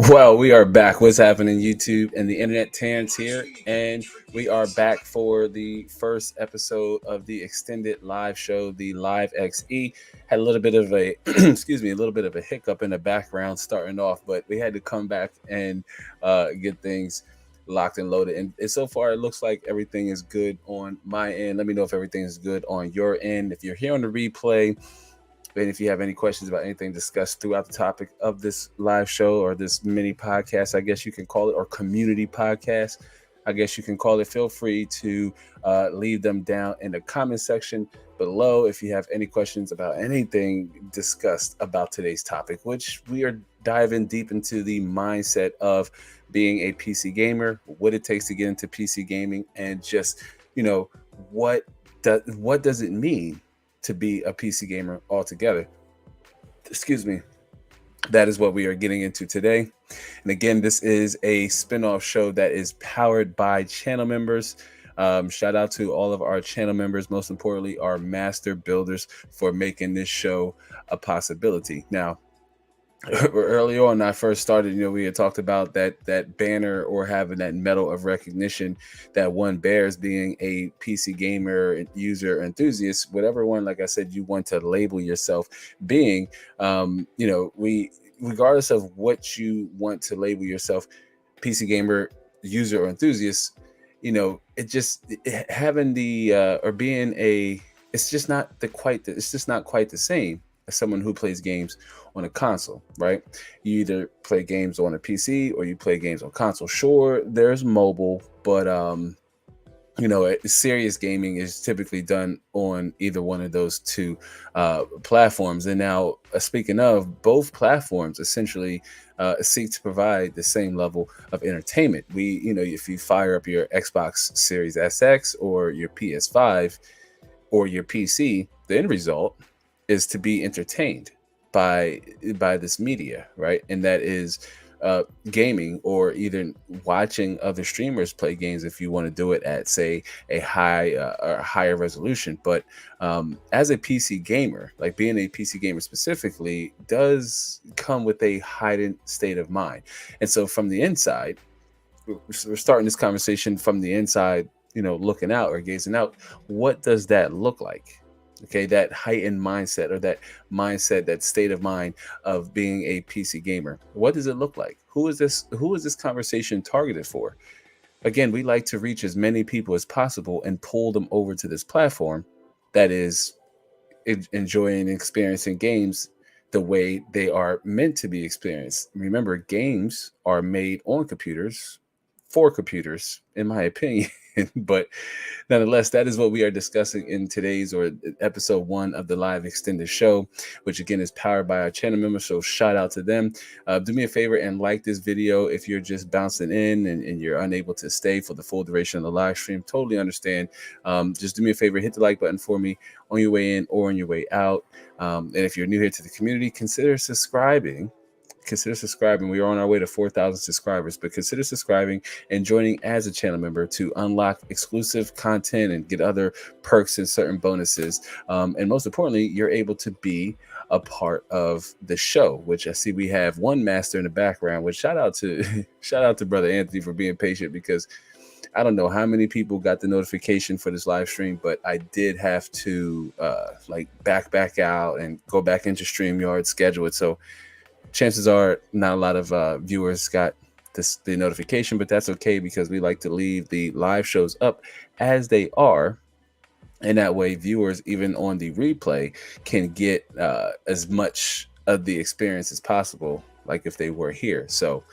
Well, we are back. What's happening, YouTube and the internet? Terrence here, and we are back for the first episode of the extended live show, the Live XE. Had a little bit of a excuse me, a little bit of a hiccup in the background starting off, but we had to come back and get things locked and loaded. And so far, it looks like everything is good on my end. Let me know if everything is good on your end. If you're here on the replay, and if you have any questions about anything discussed throughout the topic of this live show or this mini podcast, I guess you can call it, or community podcast, I guess you can call it, feel free to leave them down in the comment section below if you have any questions about anything discussed about today's topic, which we are diving deep into the mindset of being a PC gamer, what it takes to get into PC gaming, and just, what does it mean to be a PC gamer altogether. Excuse me. That is what we are getting into today. And again, this is a spin-off show that is powered by channel members. Shout out to all of our channel members, most importantly, our master builders, for making this show a possibility. Now, early on, I first started, we had talked about that banner, or having that medal of recognition that one bears, being a PC gamer, user, enthusiast, whatever one, like I said, you want to label yourself being. We, regardless of what you want to label yourself, PC gamer, user, or enthusiast, having the or being a, it's just not quite the same as someone who plays games on a console, right? You either play games on a PC or you play games on console. Sure, there's mobile, but serious gaming is typically done on either one of those two platforms. And now, speaking of, both platforms essentially seek to provide the same level of entertainment. If you fire up your Xbox Series SX or your PS5 or your PC, the end result is to be entertained by this media, right? And that is gaming, or either watching other streamers play games if you want to do it at, say, a higher resolution. But as a PC gamer, like being a PC gamer specifically, does come with a heightened state of mind. And so from the inside, we're starting this conversation from the inside, looking out or gazing out. What does that look like? Okay, that heightened mindset, or that mindset, that state of mind of being a PC gamer. What does it look like? Who is this conversation targeted for? Again, we like to reach as many people as possible and pull them over to this platform that is enjoying and experiencing games the way they are meant to be experienced. Remember, games are made on computers for computers, in my opinion. But nonetheless, that is what we are discussing in today's, or episode 1 of the live extended show, which again is powered by our channel members. So shout out to them. Do me a favor and like this video if you're just bouncing in and you're unable to stay for the full duration of the live stream. Totally understand. Just do me a favor, hit the like button for me on your way in or on your way out. And if you're new here to the community, consider subscribing. We are on our way to 4,000 subscribers, but consider subscribing and joining as a channel member to unlock exclusive content and get other perks and certain bonuses. And most importantly, you're able to be a part of the show, which I see we have one master in the background, which shout out to brother Anthony for being patient, because I don't know how many people got the notification for this live stream, but I did have to back out and go back into StreamYard, schedule it. So chances are not a lot of viewers got the notification, but that's okay, because we like to leave the live shows up as they are. And that way viewers, even on the replay, can get as much of the experience as possible, like if they were here. So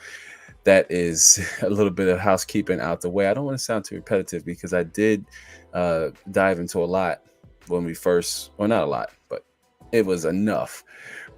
that is a little bit of housekeeping out the way. I don't want to sound too repetitive, because I did dive into a lot when we first, well, not a lot, but it was enough.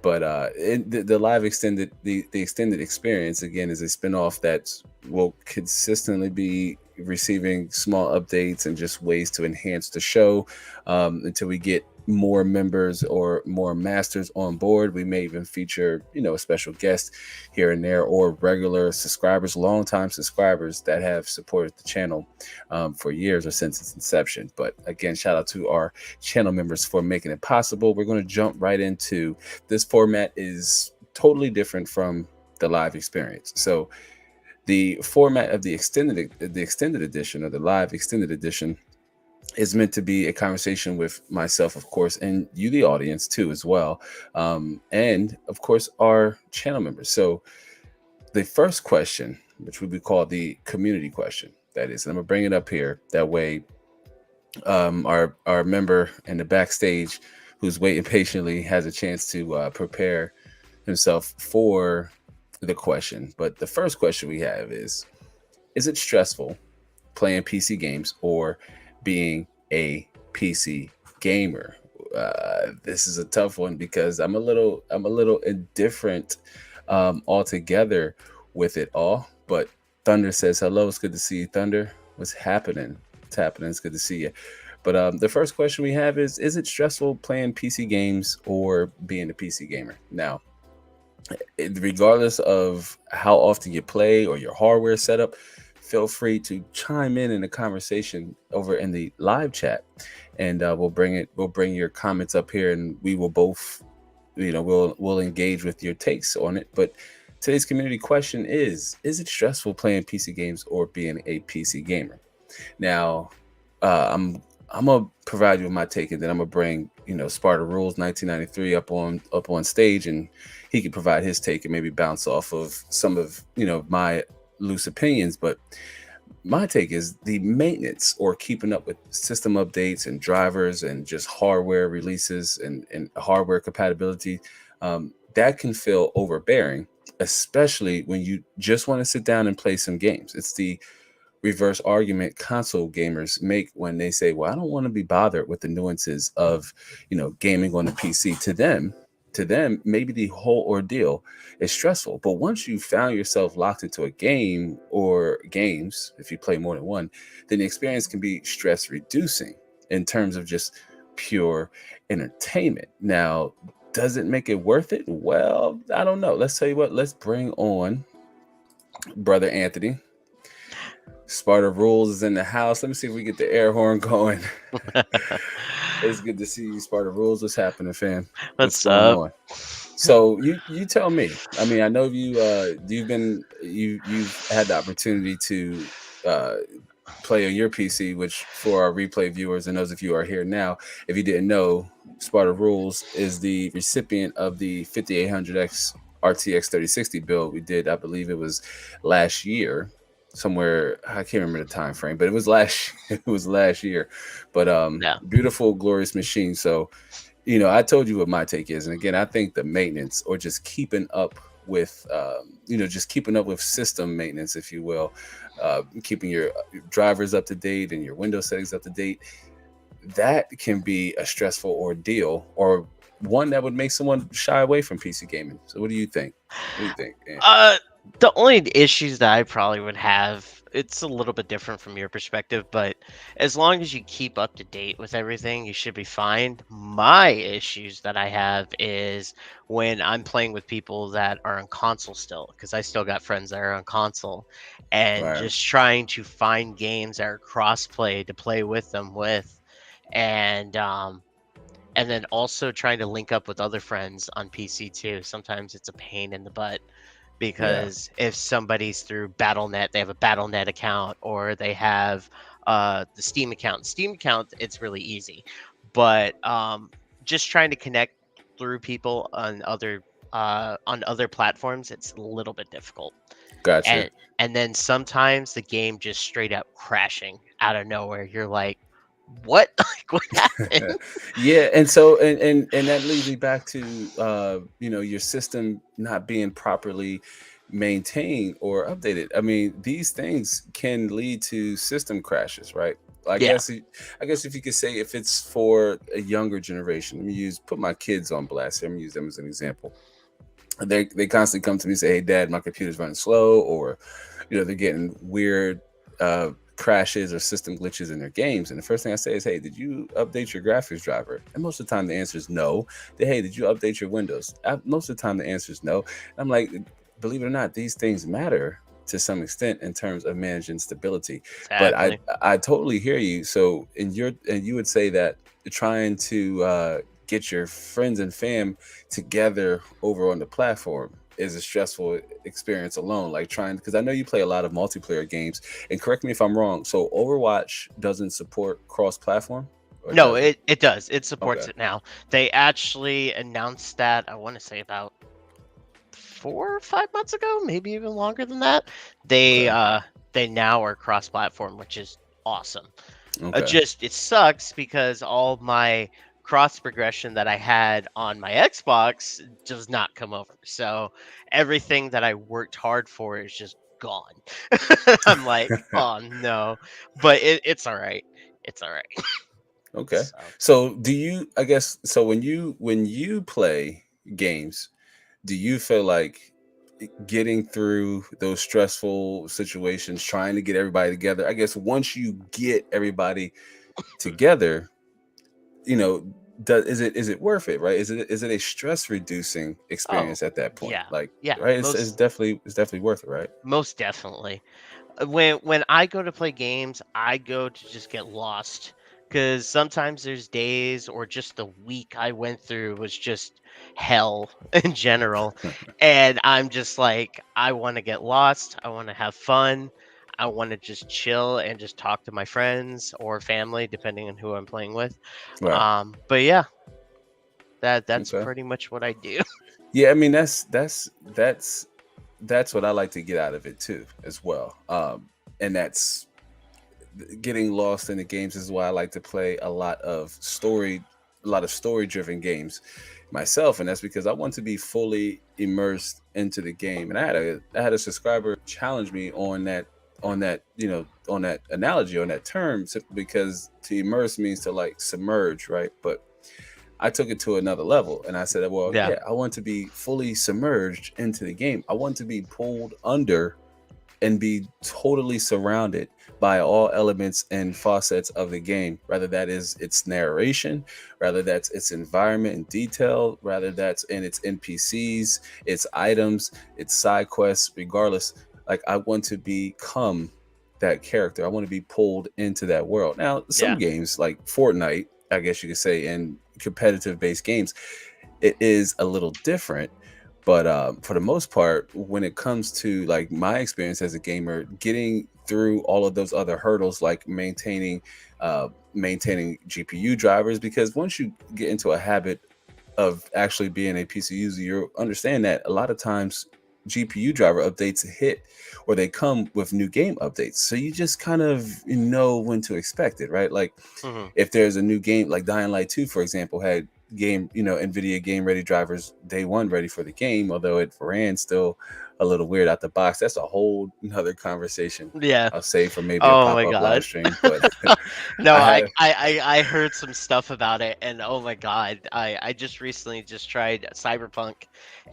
But the live extended, the extended experience, again, is a spinoff that will consistently be receiving small updates and just ways to enhance the show until we get more members or more masters on board. We may even feature, a special guest here and there, or regular subscribers, longtime subscribers that have supported the channel for years or since its inception. But again, shout out to our channel members for making it possible. We're going to jump right into this. Format is totally different from the live experience. So the format of the extended edition, or the live extended edition, is meant to be a conversation with myself, of course, and you, the audience, too, as well, and of course our channel members. So the first question, which would be called the community question, that is, and I'm gonna bring it up here. That way, our member in the backstage, who's waiting patiently, has a chance to prepare himself for the question. But the first question we have is it stressful playing PC games or being a PC gamer? This is a tough one because I'm a little indifferent altogether with it all. But Thunder says hello. It's good to see you, Thunder. What's happening? It's happening. It's good to see you. But the first question we have is it stressful playing PC games or being a PC gamer? Now, regardless of how often you play or your hardware setup, feel free to chime in the conversation over in the live chat, and we'll bring your comments up here, and we will both, we'll engage with your takes on it. But today's community question is it stressful playing PC games or being a PC gamer? Now, I'm gonna provide you with my take, and then I'm gonna bring Sparta Rules 1993 up on stage, and he can provide his take and maybe bounce off of some of my loose opinions. But my take is the maintenance or keeping up with system updates and drivers and just hardware releases and hardware compatibility, that can feel overbearing, especially when you just want to sit down and play some games. It's the reverse argument console gamers make when they say, well, I don't want to be bothered with the nuances of gaming on the PC. To them maybe the whole ordeal is stressful, but once you found yourself locked into a game or games, if you play more than one, then the experience can be stress reducing in terms of just pure entertainment. Now, does it make it worth it? Well, I don't know. Let's tell you what, let's bring on brother Anthony. Sparta Rules is in the house. Let me see if we get the air horn going. It's good to see you, Sparta Rules. What's happening, fam? What's going on? So you tell me. I mean, I know you've had the opportunity to play on your PC, which for our replay viewers and those of you who are here now, if you didn't know, Sparta Rules is the recipient of the 5800X RTX 3060 build we did. I believe it was last year. Somewhere, I can't remember the time frame, but it was last year. But beautiful, glorious machine. So I told you what my take is, and again, I think the maintenance or just keeping up with system maintenance, if you will, keeping your drivers up to date and your Windows settings up to date, that can be a stressful ordeal, or one that would make someone shy away from PC gaming. So what do you think? The only issues that I probably would have, it's a little bit different from your perspective, but as long as you keep up to date with everything, you should be fine. My issues that I have is when I'm playing with people that are on console still, because I still got friends that are on console, and Right. just trying to find games that are cross-play to play with them with, and then also trying to link up with other friends on PC too. Sometimes it's a pain in the butt Yeah. because if somebody's through BattleNet, they have a BattleNet account, or they have the Steam account. Steam account, it's really easy, but just trying to connect through people on other platforms, it's a little bit difficult. Gotcha. And then sometimes the game just straight up crashing out of nowhere. You're like, what? Like, what happened? Yeah, and so and that leads me back to your system not being properly maintained or updated. I mean, these things can lead to system crashes, right? I Yeah. guess I guess if you could say, if it's for a younger generation, let me put my kids on blast here. I'm gonna use them as an example. They constantly come to me and say, "Hey, Dad, my computer's running slow," or they're getting weird crashes or system glitches in their games. And the first thing I say is, "Hey, did you update your graphics driver?" And most of the time the answer is no. Hey, did you update your Windows? Most of the time the answer is no. And I'm like, believe it or not, these things matter to some extent in terms of managing stability. But Exactly. I totally hear you. So you would say that trying to get your friends and fam together over on the platform, is a stressful experience alone. Like trying, because I know you play a lot of multiplayer games, and correct me if I'm wrong. So Overwatch doesn't support cross-platform, or No, does it? it does. It Okay, supports it now. They actually announced that, I want to say about 4 or 5 months ago, maybe even longer than that. They okay, uh they now are cross-platform, which is awesome. okay. Just it sucks because all my cross progression that I had on my Xbox does not come over. So everything that I worked hard for is just gone. I'm like, oh no, but it's all right. It's all right. Okay. So So do you, I guess, so when you play games, do you feel like getting through those stressful situations, trying to get everybody together, I guess once you get everybody together, you know, is it worth it, right? Is it a stress reducing oh experience at that point? yeah, Like, yeah, right? It's definitely worth it, right? most definitely. When I go to play games, I go to just get lost because sometimes there's days or just the week I went through was just hell in general, and I'm just like, I want to get lost. I want to have fun. I want to just chill and just talk to my friends or family, depending on who I'm playing with. Right. But yeah, that's Okay. pretty much what I do. Yeah, I mean that's what I like to get out of it too, as well. And that's getting lost in the games is why I like to play a lot of story driven games myself, and that's because I want to be fully immersed into the game. And I had a subscriber challenge me on that analogy, on that term, simply because to immerse means to like submerge, right? But I took it to another level and I said, well, Yeah, yeah, I want to be fully submerged into the game. I want to be pulled under and be totally surrounded by all elements and facets of the game, rather that is its narration, rather that's its environment and detail, rather that's in its NPCs, its items, its side quests. Regardless, like, I want to become that character. I want to be pulled into that world. Now some yeah, games like Fortnite, I guess you could say, in competitive based games, it is a little different. But for the most part, when it comes to like my experience as a gamer, getting through all of those other hurdles, like maintaining GPU drivers, because once you get into a habit of actually being a PC user, you understand that a lot of times GPU driver updates hit, or they come with new game updates. So you just kind of know when to expect it, right? Like, hmm if there's a new game like Dying Light 2, for example, had NVIDIA game ready drivers day one ready for the game, although it ran still a little weird out the box. That's a whole another conversation. yeah. I'll save for maybe a Oh my pop-up live god. stream. But No, I I, had I I I heard some stuff about it, and oh my god, I just recently just tried Cyberpunk,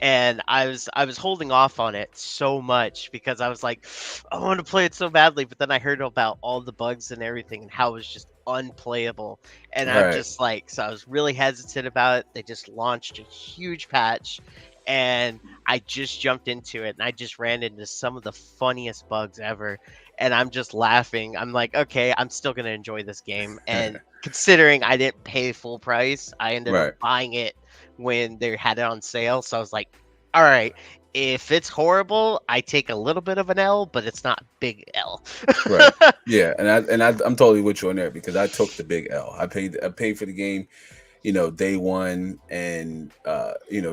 and I was holding off on it so much because I was like, I want to play it so badly, but then I heard about all the bugs and everything and how it was just unplayable, and I'm right. just like, so I was really hesitant about it. They just launched a huge patch, and I just jumped into it, and I just ran into some of the funniest bugs ever, and I'm just laughing. I'm like, okay, I'm still gonna enjoy this game. And considering I didn't pay full price, I ended up Right. buying it when they had it on sale. So I was like, all right, if it's horrible, I take a little bit of an L, but it's not big L. Right. Yeah, I'm totally with you on there, because I took the big L. I paid for the game, day one, and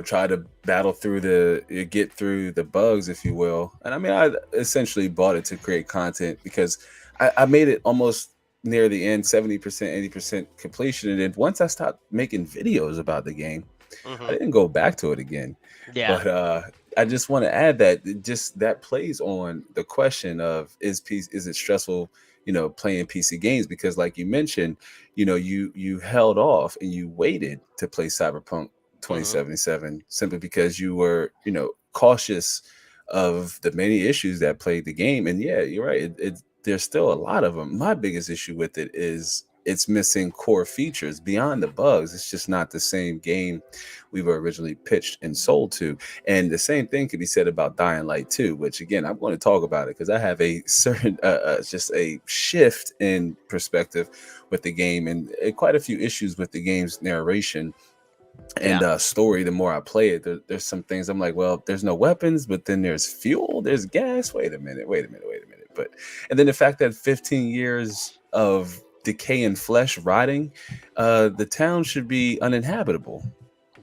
try to battle through get through the bugs, if you will. And I mean, I essentially bought it to create content, because I made it almost near the end, 70%, 80% completion. And then once I stopped making videos about the game, I hmm didn't go back to it again. Yeah. But I just want to add that just that plays on the question of, is it stressful, playing PC games? Because like you mentioned, you held off and you waited to play Cyberpunk hmm 2077 simply because you were, cautious of the many issues that plagued the game. And yeah, you're right. There's still a lot of them. My biggest issue with it is it's missing core features beyond the bugs. It's just not the same game we were originally pitched and sold to. And the same thing could be said about Dying Light 2, which again, I'm going to talk about it because I have a certain, just a shift in perspective with the game, and quite a few issues with the game's narration. and Yeah. story. The more I play it, there's some things I'm like, well, there's no weapons, but then there's fuel, there's gas. Wait a minute. But and then the fact that 15 years of decay and flesh rotting, the town should be uninhabitable.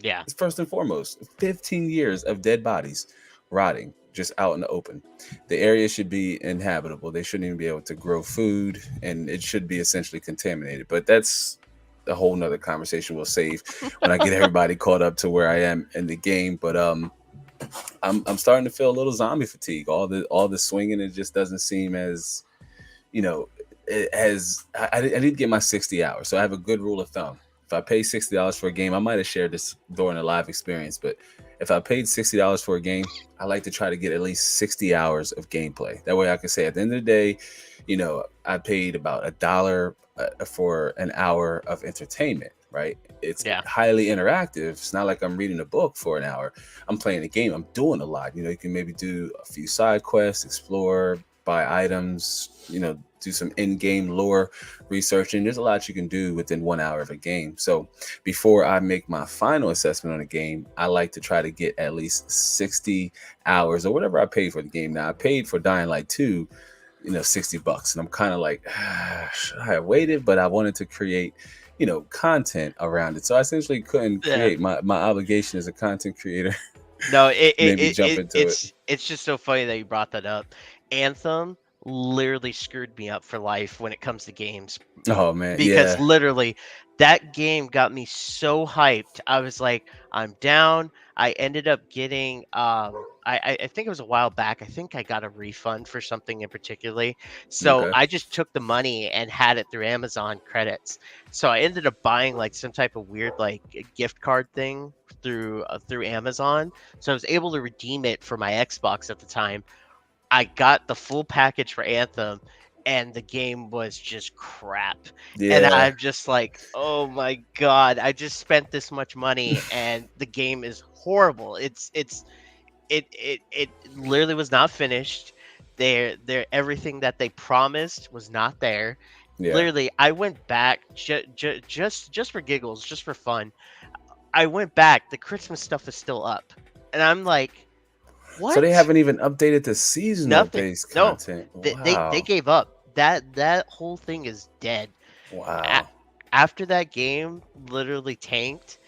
Yeah. First and foremost, 15 years of dead bodies rotting just out in the open. The area should be inhabitable. They shouldn't even be able to grow food, and it should be essentially contaminated. But that's a whole nother conversation we'll save when I get everybody caught up to where I am in the game. But I'm starting to feel a little zombie fatigue. All the swinging, it just doesn't seem as, you know, as I need to get my 60 hours. So I have a good rule of thumb. If I pay $60 for a game, I might have shared this during a live experience, but if I paid $60 for a game, I like to try to get at least 60 hours of gameplay. That way I can say at the end of the day, I paid about $1 for an hour of entertainment, right? It's Yeah. highly interactive. It's not like I'm reading a book for an hour. I'm playing a game. I'm doing a lot. You can maybe do a few side quests, explore, buy items, do some in-game lore researching. There's a lot you can do within 1 hour of a game. So before I make my final assessment on a game, I like to try to get at least 60 hours or whatever I paid for the game. Now I paid for Dying Light 2, $60, and I'm kind of like, should I have waited? But I wanted to create content around it, so I essentially couldn't Yeah. create my obligation as a content creator. No, Maybe jump into it. it's just so funny that you brought that up. Anthem literally screwed me up for life when it comes to games, Oh man, because yeah. literally that game got me so hyped. I was like, I'm down. I ended up getting I think it was a while back. I think I got a refund for something in particularly. So Okay. I just took the money and had it through Amazon credits. So I ended up buying like some type of weird like a gift card thing through Amazon. So I was able to redeem it for my Xbox at the time. I got the full package for Anthem, and the game was just crap. And Yeah. I'm just like, oh my god, I just spent this much money, and the game is horrible. It literally was not finished. There everything that they promised was not there. Yeah. Literally, I went back just for giggles, just for fun. I went back. The Christmas stuff is still up, and I'm like, So they what? haven't even updated the seasonal Nothing. based No, content. they Wow. gave up. That whole thing is dead. A- Wow. After that game literally tanked,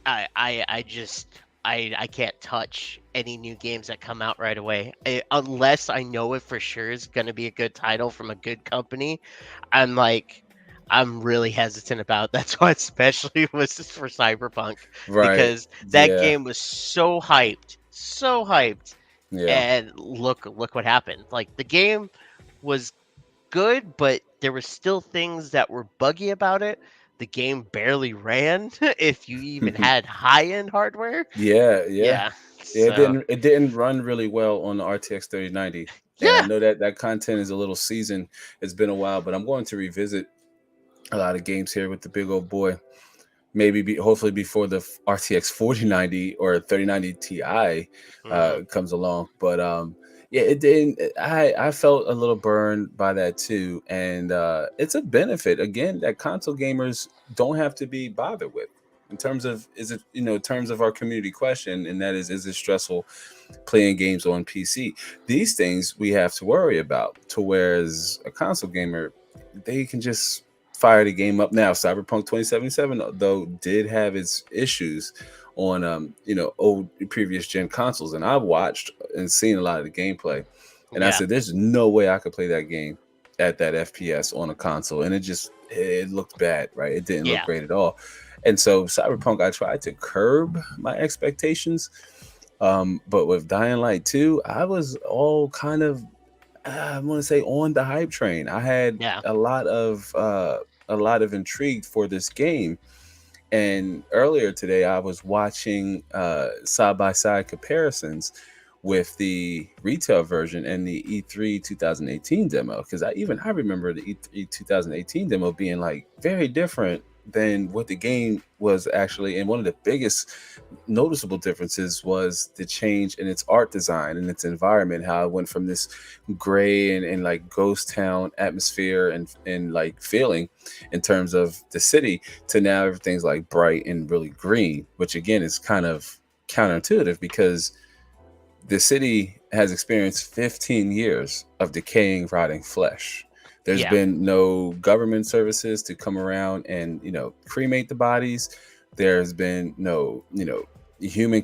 I just I can't touch any new games that come out right away, unless I know it for sure is gonna be a good title from a good company. I'm like, I'm really hesitant about. That's why, especially was for Cyberpunk, Right. because that Yeah. game was so hyped, Yeah. and look what happened. Like the game was good, but there were still things that were buggy about it. The game barely ran if you even had high-end hardware. Yeah, yeah. Yeah. Yeah, it So, didn't it didn't run really well on the RTX 3090. And I yeah. know that that content is a little seasoned. It's been a while, but I'm going to revisit a lot of games here with the big old boy. Maybe hopefully before the RTX 4090 or 3090 Ti Mhm. comes along. But yeah, it didn't. I felt a little burned by that too, and it's a benefit again that console gamers don't have to be bothered with. In terms of is it in terms of our community question, and that is it stressful playing games on PC? These things we have to worry about. To whereas a console gamer, they can just fire the game up now. Cyberpunk 2077 though did have its issues on old previous gen consoles, and I've watched and seen a lot of the gameplay, and I Yeah. said there's no way I could play that game at that FPS on a console, and it looked bad, right? It didn't look Yeah. great at all. And so Cyberpunk, I tried to curb my expectations, but with Dying Light 2, I was all kind of I want to say on the hype train. I had Yeah. a lot of intrigue for this game. And earlier today, I was watching side by side comparisons with the retail version and the E3 2018 demo, because I remember the E3 2018 demo being like very different than what the game was actually. And one of the biggest noticeable differences was the change in its art design and its environment, how it went from this gray and like ghost town atmosphere and like feeling in terms of the city to now everything's like bright and really green, which again is kind of counterintuitive because the city has experienced 15 years of decaying, rotting flesh. There's Yeah. been no government services to come around and cremate the bodies. There's been no human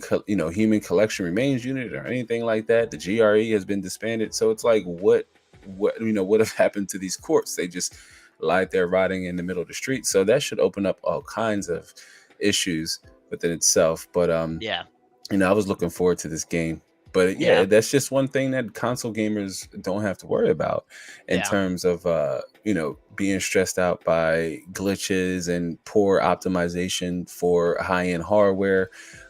collection remains unit or anything like that. The GRE has been disbanded. So it's like what have happened to these courts? They just lied there rotting in the middle of the street. So that should open up all kinds of issues within itself. But Yeah. I was looking forward to this game. But yeah, Yeah. that's just one thing that console gamers don't have to worry about in Yeah. terms of being stressed out by glitches and poor optimization for high-end hardware.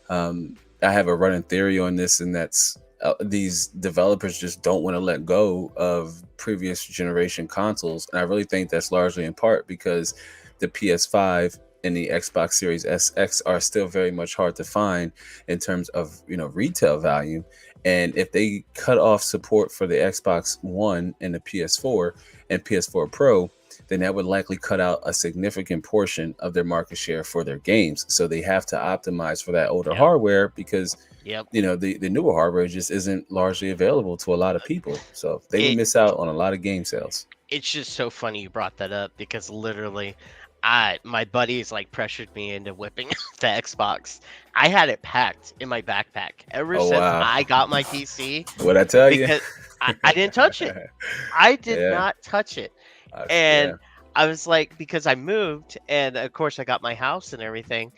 I have a running theory on this, and that's these developers just don't want to let go of previous generation consoles, and I really think that's largely in part because the PS5 and the Xbox Series SX are still very much hard to find in terms of retail value. And if they cut off support for the Xbox One and the PS4 and PS4 Pro, then that would likely cut out a significant portion of their market share for their games. So they have to optimize for that older Yep. hardware because Yep. the newer hardware just isn't largely available to a lot of people. So they would It miss out on a lot of game sales. it's just so funny you brought that up because literally my buddies like pressured me into whipping the Xbox. I had it packed in my backpack ever Oh since wow. I got my PC What I tell you? because I didn't touch it. I did Yeah. not touch it. Yeah. And I was like, because I moved and of course I got my house and everything.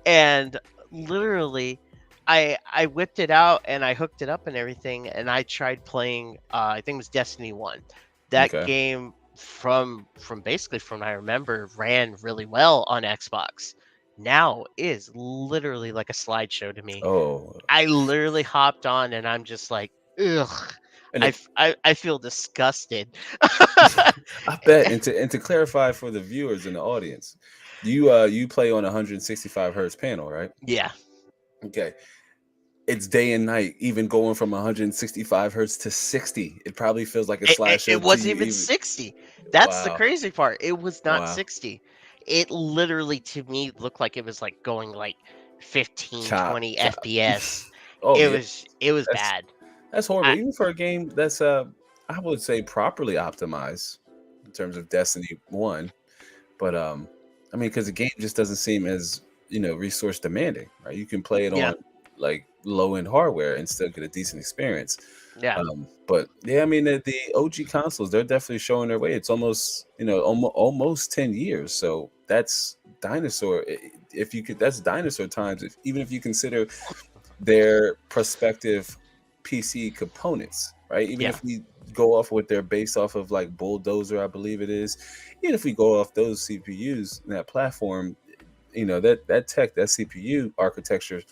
And literally I whipped it out and I hooked it up and everything and I tried playing I think it was Destiny 1. That Okay. game from basically from what I remember ran really well on Xbox. Now is literally like a slideshow to me. Oh, I literally hopped on and I'm just like, ugh. and it, I feel disgusted. I bet. And to clarify for the viewers and the audience, you play on 165 hertz panel, right? Yeah. Okay. It's day and night, even going from 165 hertz to 60. It probably feels like a It slideshow to wasn't you. even Even 60. That's the wow, crazy part. It was not wow, 60. It literally to me looked like it was like going like 15, chop, 20 chop. FPS. Oh yeah, It was that's bad. that's horrible. I Even for a game that's I would say properly optimized in terms of Destiny One. But I mean, because the game just doesn't seem as resource demanding, right? You can play it yeah. on like low end hardware and still get a decent experience. Yeah. But yeah, I mean the OG consoles, they're definitely showing their way. It's almost almost 10 years. So that's dinosaur. If you could, that's dinosaur times. Even if you consider their prospective PC components, right? Even Yeah. if we go off what they're based off of, like Bulldozer, I believe it is. Even if we go off those CPUs and that platform, that tech, that CPU architecture,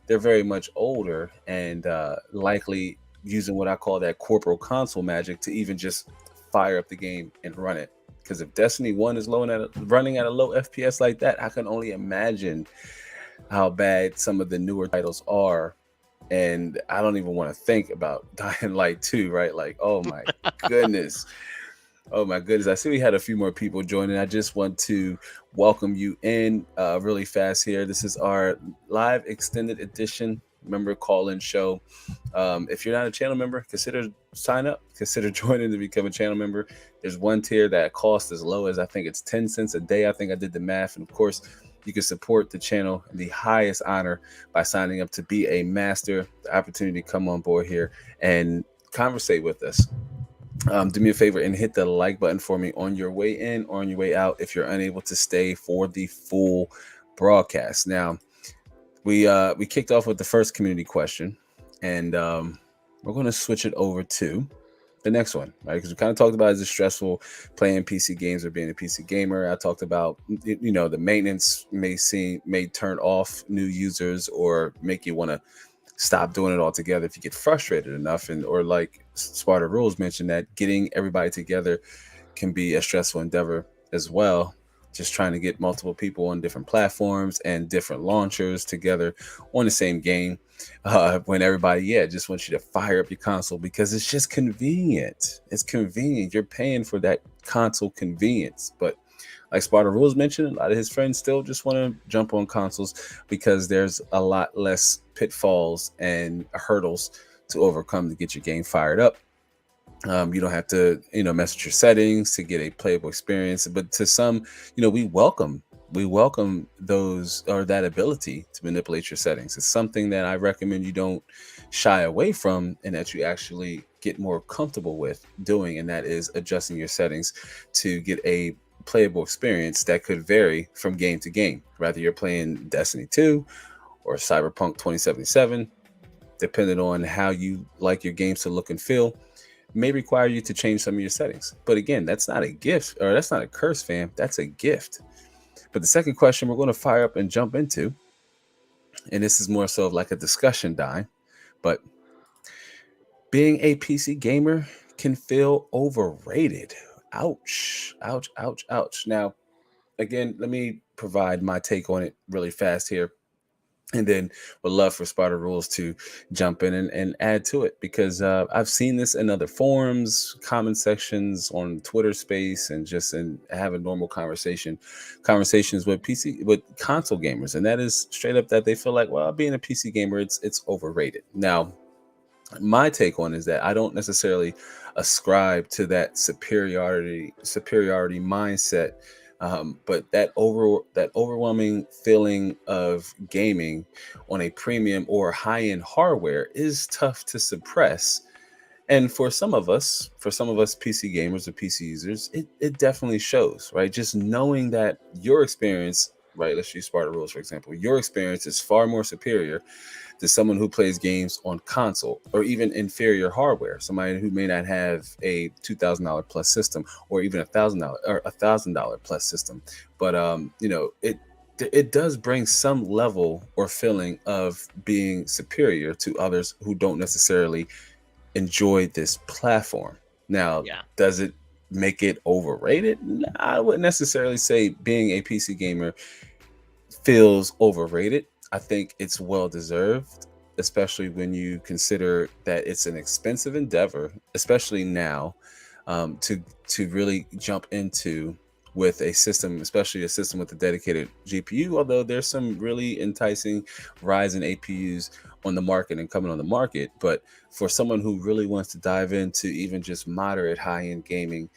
they're very much older and likely using what I call that corporal console magic to even just fire up the game and run it. Because if Destiny One is running at a low FPS like that, I can only imagine how bad some of the newer titles are. And I don't even want to think about Dying Light 2, right? Like, oh my goodness. Oh my goodness. I see we had a few more people joining. I just want to welcome you in really fast here. This is our live extended edition member call-in show. If you're not a channel member, consider sign up, consider joining to become a channel member. There's one tier that costs as low as I think it's 10 cents a day. I think I did the math. And of course, you can support the channel in the highest honor by signing up to be a master. The opportunity to come on board here and conversate with us. Do me a favor and hit the like button for me on your way in or on your way out if you're unable to stay for the full broadcast. Now, we kicked off with the first community question, and we're going to switch it over to the next one, right? Because we kind of talked about is it stressful playing PC games or being a PC gamer. I talked about the maintenance may turn off new users or make you want to stop doing it altogether if you get frustrated enough, and or like Smarter Rules mentioned that getting everybody together can be a stressful endeavor as well. just trying to get multiple people on different platforms and different launchers together on the same game. When everybody, just wants you to fire up your console because it's just convenient. It's convenient. You're paying for that console convenience. But like Sparta Rules mentioned, a lot of his friends still just want to jump on consoles because there's a lot less pitfalls and hurdles to overcome to get your game fired up. You don't have to, mess with your settings to get a playable experience. But to some, we welcome those or that ability to manipulate your settings. It's something that I recommend you don't shy away from and that you actually get more comfortable with doing, and that is adjusting your settings to get a playable experience that could vary from game to game. Whether you're playing Destiny 2 or Cyberpunk 2077, depending on how you like your games to look and feel, may require you to change some of your settings. But again, that's not a gift, or that's not a curse, fam. That's a gift. But the second question we're going to fire up and jump into, and this is more so of like a discussion dime, but being a PC gamer can feel overrated. Ouch, ouch, ouch, ouch. Now, again, let me provide my take on it really fast here, and then would love for Sparta Rules to jump in and add to it, because I've seen this in other forums, comment sections on Twitter Space, and just in having normal conversations with console gamers, and that is straight up that they feel like, well, being a PC gamer, it's overrated. Now, my take on is that I don't necessarily ascribe to that superiority mindset, but that overwhelming feeling of gaming on a premium or high end hardware is tough to suppress. And for some of us PC gamers or PC users, it definitely shows, right? Just knowing that your experience, right? Let's use Sparta Rules for example. Your experience is far more superior to someone who plays games on console or even inferior hardware. Somebody who may not have a $2,000 plus system, or even $1,000 plus system. But it does bring some level or feeling of being superior to others who don't necessarily enjoy this platform. Now, Yeah. does it make it overrated? Nah, I wouldn't necessarily say being a PC gamer feels overrated. I think it's well deserved, especially when you consider that it's an expensive endeavor, especially now, to really jump into with a system, especially a system with a dedicated GPU. Although there's some really enticing Ryzen APUs on the market and coming on the market, but for someone who really wants to dive into even just moderate high-end gaming,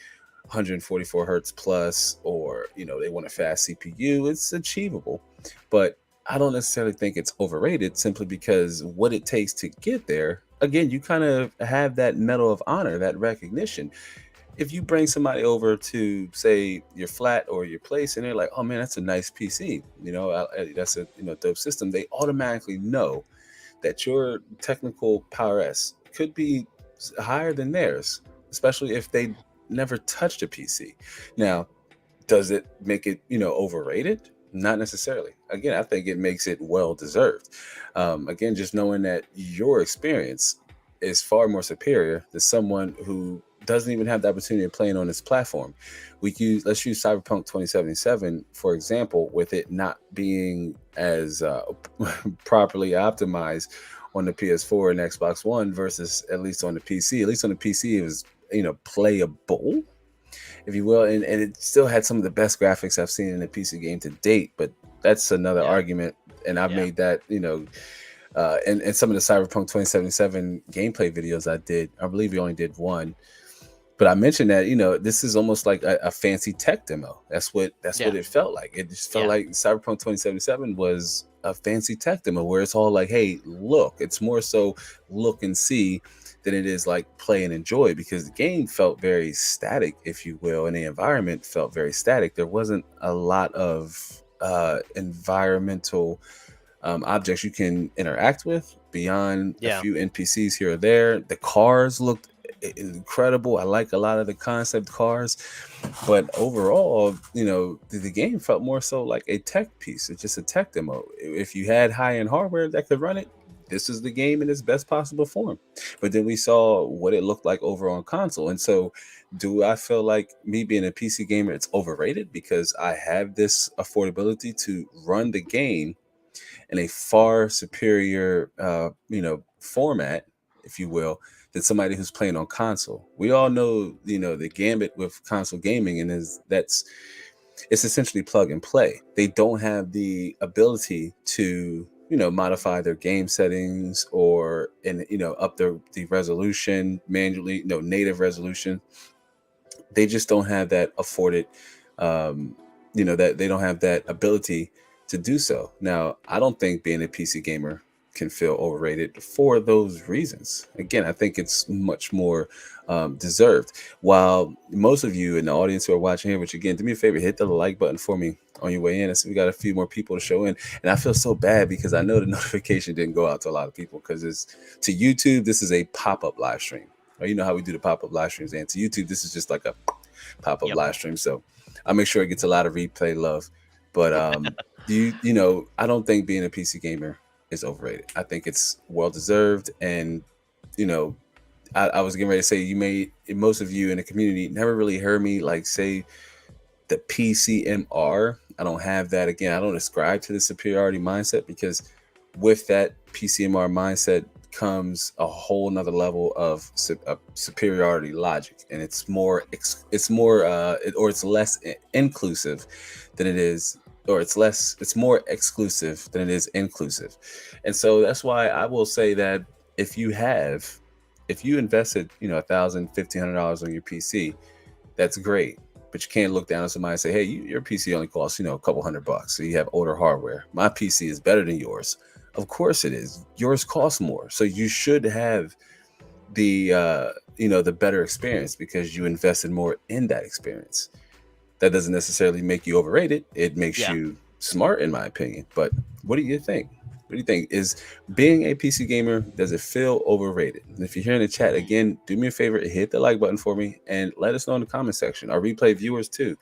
144 hertz plus, or they want a fast CPU, it's achievable. But I don't necessarily think it's overrated, simply because what it takes to get there, again, you kind of have that medal of honor, that recognition. If you bring somebody over to, say, your flat or your place, and they're like, oh man, that's a nice PC, that's a dope system, they automatically know that your technical prowess could be higher than theirs, especially if they never touched a PC. Now, does it make it, overrated? Not necessarily. Again, I think it makes it well deserved. Again, just knowing that your experience is far more superior to someone who doesn't even have the opportunity of playing on this platform. Let's use Cyberpunk 2077 for example, with it not being as properly optimized on the PS4 and Xbox One versus at least on the PC. At least on the PC, it was playable, if you will, and it still had some of the best graphics I've seen in a PC game to date. But that's another Yeah. argument, and I've Yeah. made that, and some of the Cyberpunk 2077 gameplay videos I did. I believe we only did one, but I mentioned that this is almost like a fancy tech demo. That's what Yeah. it felt like. It just felt Yeah. like Cyberpunk 2077 was a fancy tech demo where it's all like, hey, look. It's more so look and see than it is like play and enjoy, because the game felt very static, if you will, and the environment felt very static. There wasn't a lot of environmental objects you can interact with beyond a Yeah. few NPCs here or there. The cars looked incredible. I like a lot of the concept cars, but overall, the game felt more so like a tech piece. It's just a tech demo. If you had high end hardware that could run it, this is the game in its best possible form. But then we saw what it looked like over on console. And so, do I feel like me being a PC gamer, it's overrated because I have this affordability to run the game in a far superior, format, if you will, than somebody who's playing on console. We all know, the gambit with console gaming, and is that's it's essentially plug and play. They don't have the ability to modify their game settings or and up the resolution manually, native resolution. They just don't have that afforded, that they don't have that ability to do so. Now, I don't think being a PC gamer can feel overrated for those reasons. Again, I think it's much more deserved. While most of you in the audience who are watching here, which again, do me a favor, hit the like button for me on your way in. I see we got a few more people to show in, and I feel so bad because I know the notification didn't go out to a lot of people because it's to YouTube. This is a pop-up live stream. Or you know how we do the pop-up live streams, and to YouTube, this is just like a pop-up Yep. live stream. So I'll make sure it gets a lot of replay love. But I don't think being a PC gamer is overrated. I think it's well deserved. And you know, I was getting ready to say most of you in the community never really heard me like say the PCMR. I don't have that. Again, I don't ascribe to the superiority mindset because with that PCMR mindset comes a whole nother level of superiority logic, and it's less inclusive than it is, or it's more exclusive than it is inclusive. And so that's why I will say that if you have if you invested $1,000, $1,500 on your PC, that's great. But you can't look down at somebody and say, hey, your PC only costs a couple $100, so you have older hardware. My PC is better than yours. Of course it is. Yours costs more, so you should have the better experience because you invested more in that experience. That doesn't necessarily make you overrated. It makes Yeah. you smart, in my opinion. But what do you think? What do you think? Is being a PC gamer, does it feel overrated? And if you're here in the chat, again, do me a favor, hit the like button for me and let us know in the comment section. Our replay viewers too.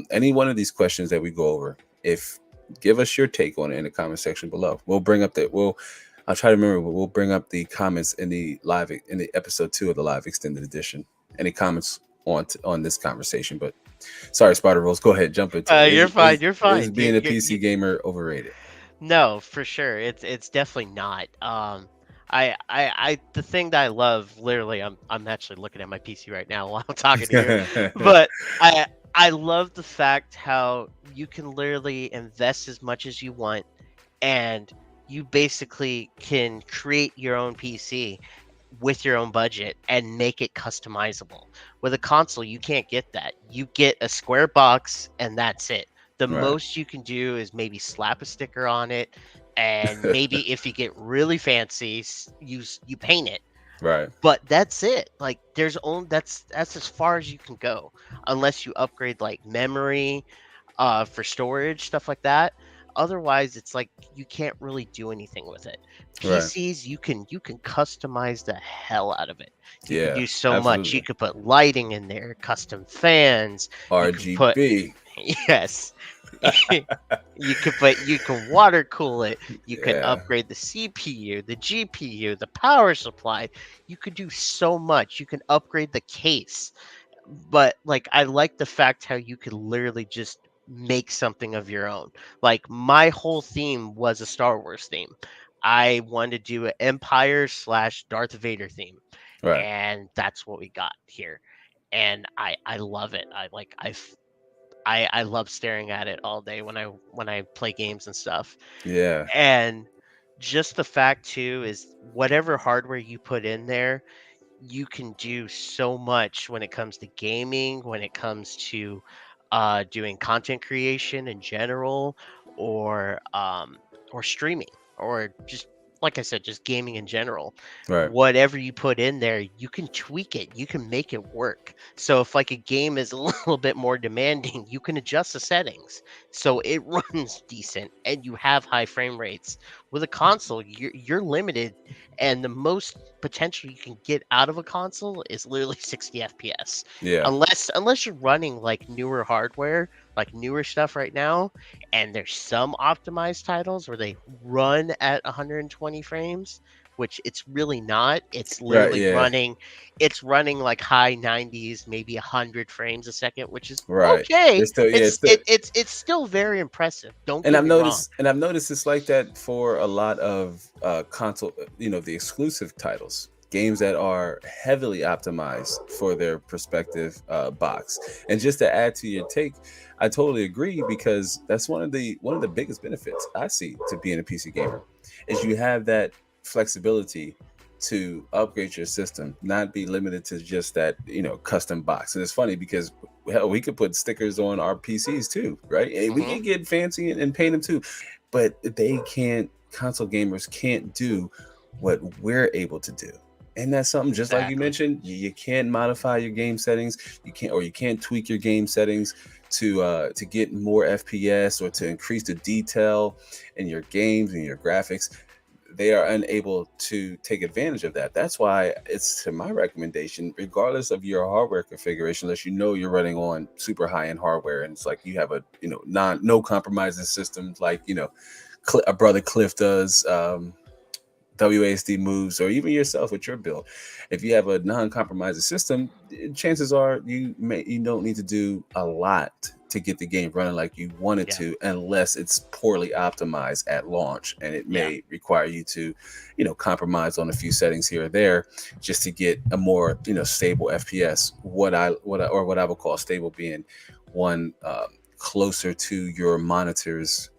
Any one of these questions that we go over, if give us your take on it in the comment section below. I'll try to remember, but we'll bring up the comments in the episode 2 of the live extended edition. Any comments on this conversation? But sorry, Spider Rose, go ahead, jump into it. You're fine. You're Is fine. being a PC gamer overrated? No, for sure. It's definitely not. The thing that I love, literally, I'm actually looking at my PC right now while I'm talking to you, but I love the fact how you can literally invest as much as you want, and you basically can create your own PC with your own budget and make it customizable. With a console, you can't get that. You get a square box and that's it. The Right. most you can do is maybe slap a sticker on it, and maybe if you get really fancy, you paint it. Right. But that's it. Like that's as far as you can go, unless you upgrade like memory, for storage, stuff like that. Otherwise, it's like you can't really do anything with it. Right. PCs, you can customize the hell out of it. You can Yeah, do so much. You absolutely. could put lighting in there, custom fans. You can put RGB. yes. You can water cool it. You can Yeah. upgrade the CPU, the GPU, the power supply. You could do so much. You can upgrade the case. But like I like the fact how you could literally just make something of your own. Like my whole theme was a Star Wars theme. I wanted to do an Empire slash Darth Vader theme, Right. and that's what we got here. And I love it. I love staring at it all day when I play games and stuff. Yeah. And just the fact too is whatever hardware you put in there, you can do so much when it comes to gaming, when it comes to doing content creation in general, or streaming, or just like I said, just gaming in general. Right. Whatever you put in there, you can tweak it, you can make it work. So if like a game is a little bit more demanding, you can adjust the settings so it runs decent and you have high frame rates With a console, you're limited, and the most potential you can get out of a console is literally 60 FPS. Yeah. Unless you're running like newer hardware, like newer stuff right now, and there's some optimized titles where they run at 120 frames, which it's really not. It's Right. literally Yeah. running like high 90s, maybe 100 frames a second, which is Right. okay. It's still, yeah, it's still, It's still very impressive. Don't and get me wrong. I've noticed it's like that for a lot of console, the exclusive titles, games that are heavily optimized for their prospective box. And just to add to your take, I totally agree, because that's one of the biggest benefits I see to being a PC gamer, is you have that flexibility to upgrade your system, not be limited to just that custom box. And it's funny because, hell, we could put stickers on our PCs too, right? And we Hmm. can get fancy and paint them too, but they can't. Console gamers can't do what we're able to do. And that's something, just like you Exactly. mentioned, you can't modify your game settings. You can't tweak your game settings to get more FPS or to increase the detail in your games and your graphics. They are unable to take advantage of that. That's why it's to my recommendation, regardless of your hardware configuration, unless you're running on super high end hardware, and it's like you have a no compromises system, like a brother Cliff does. WASD moves, or even yourself with your build. If you have a non-compromising system, chances are you don't need to do a lot to get the game running like you want it Yeah. to, unless it's poorly optimized at launch, and it Yeah. may require you to compromise on a few settings here or there just to get a more stable FPS. What I would call stable being one closer to your monitor's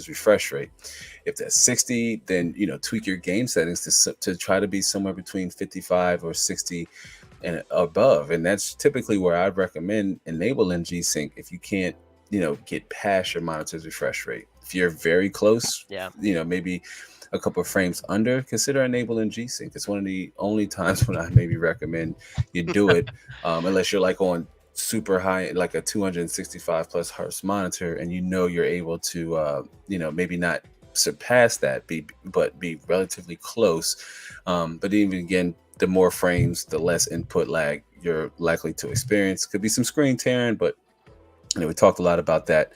refresh rate. If that's 60, then tweak your game settings to try to be somewhere between 55 or 60 and above. And that's typically where I'd recommend enabling G-Sync if you can't get past your monitor's refresh rate. If you're very close, Yeah. maybe a couple of frames under, consider enabling G-Sync. It's one of the only times when I maybe recommend you do it, unless you're like on super high, like a 265 plus hertz monitor, and you're able to maybe not surpass that, but be relatively close. But even again, the more frames, the less input lag you're likely to experience. Could be some screen tearing, but we talked a lot about that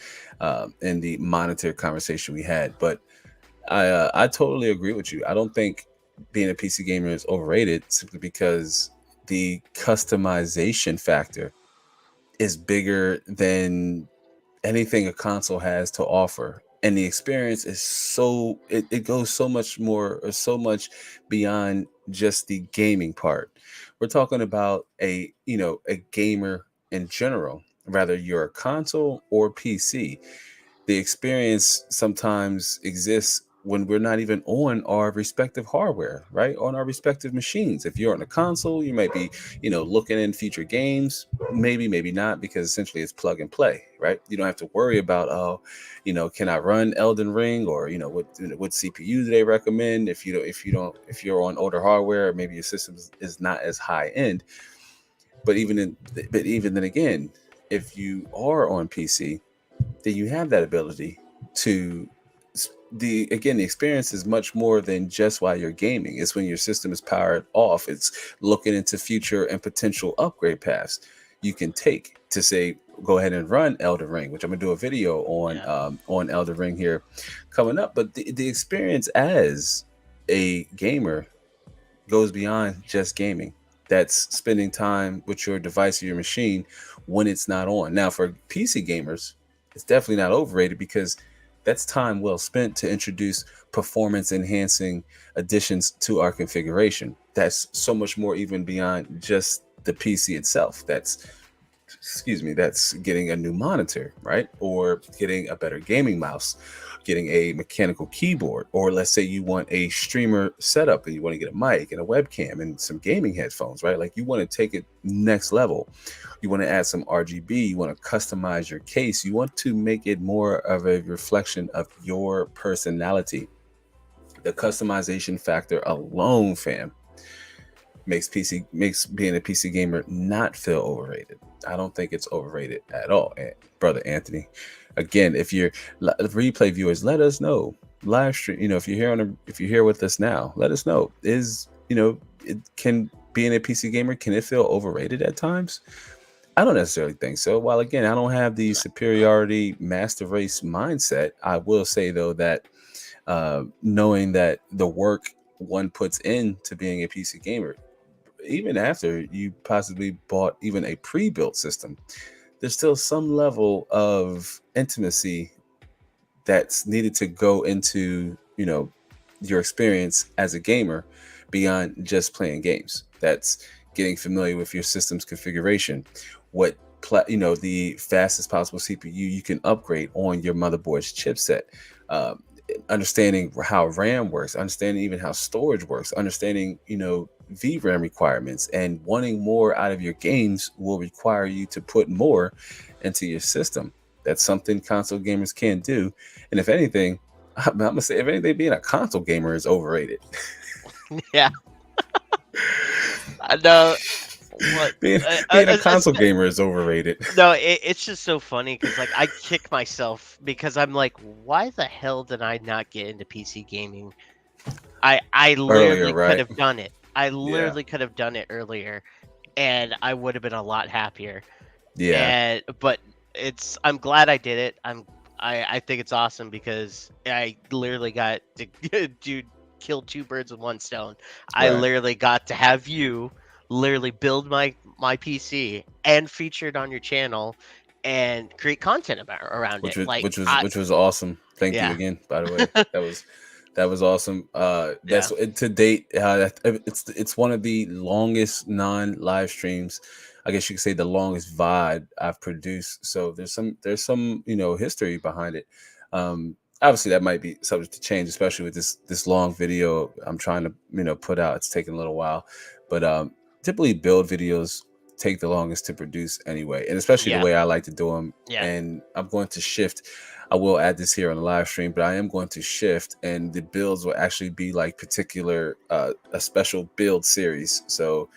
in the monitor conversation we had. But I totally agree with you. I don't think being a PC gamer is overrated, simply because the customization factor is bigger than anything a console has to offer. And the experience is it goes so much more, or so much beyond just the gaming part. We're talking about a gamer in general, whether you're a console or PC. The experience sometimes exists when we're not even on our respective hardware, right? On our respective machines. If you're on a console, you might be, looking in future games, maybe not, because essentially it's plug and play, right? You don't have to worry about, oh, can I run Elden Ring, or what CPU do they recommend? If you're on older hardware, maybe your system is not as high end. But even then again, if you are on PC, then you have that ability to the experience is much more than just while you're gaming. It's when your system is powered off. It's looking into future and potential upgrade paths you can take to say, go ahead and run Elden Ring, which I'm gonna do a video Yeah. on Elden Ring here coming up. But the experience as a gamer goes beyond just gaming. That's spending time with your device or your machine when it's not on. Now, for PC gamers, it's definitely not overrated, because that's time well spent to introduce performance enhancing additions to our configuration. That's so much more, even beyond just the PC itself. That's getting a new monitor, right? Or getting a better gaming mouse, getting a mechanical keyboard, or let's say you want a streamer setup and you want to get a mic and a webcam and some gaming headphones, right? Like, you want to take it next level. You want to add some RGB, you want to customize your case, you want to make it more of a reflection of your personality. The customization factor alone, fam, makes being a PC gamer not feel overrated. I don't think it's overrated at all, brother Anthony. Again, if you're replay viewers, let us know. live stream, if you're here if you're here with us now, let us know. It can being a PC gamer, can it feel overrated at times? I don't necessarily think so. While again, I don't have the superiority master race mindset, I will say though that knowing that the work one puts into being a PC gamer, even after you possibly bought even a pre-built system, there's still some level of intimacy that's needed to go into your experience as a gamer beyond just playing games. That's getting familiar with your system's configuration, what the fastest possible CPU you can upgrade on your motherboard's chipset, uh, understanding how RAM works, understanding even how storage works, understanding VRAM requirements, and wanting more out of your games will require you to put more into your system. That's something console gamers can't do. And if anything, I'm gonna say, if anything, being a console gamer is overrated. Yeah, I know what. being Uh, uh, being a uh, uh, console gamer is overrated. no, it's just so funny because like I kick myself because I'm like, why the hell did I not get into PC gaming? I Earlier, literally could right? have done it. I Yeah, literally could have done it earlier, and I would have been a lot happier. yeah. And but I'm glad I did it. I think it's awesome because I literally got to do kill two birds with one stone. I Right. literally got to have you literally build my PC and feature it on your channel and create content around which it. was Like which was I which was awesome. Thank you yeah. again, by the way. That was awesome. Yeah. That's to date. It's one of the longest non-live streams. I guess you could say the longest VOD I've produced. So there's some history behind it. Obviously, that might be subject to change, especially with this long video I'm trying to put out. It's taking a little while, but typically build videos take the longest to produce anyway, and especially the Yeah. way I like to do them. Yeah. And I'm going to shift. I will add this here on the live stream, but I am going to shift, and the builds will actually be like particular, a special build series. So,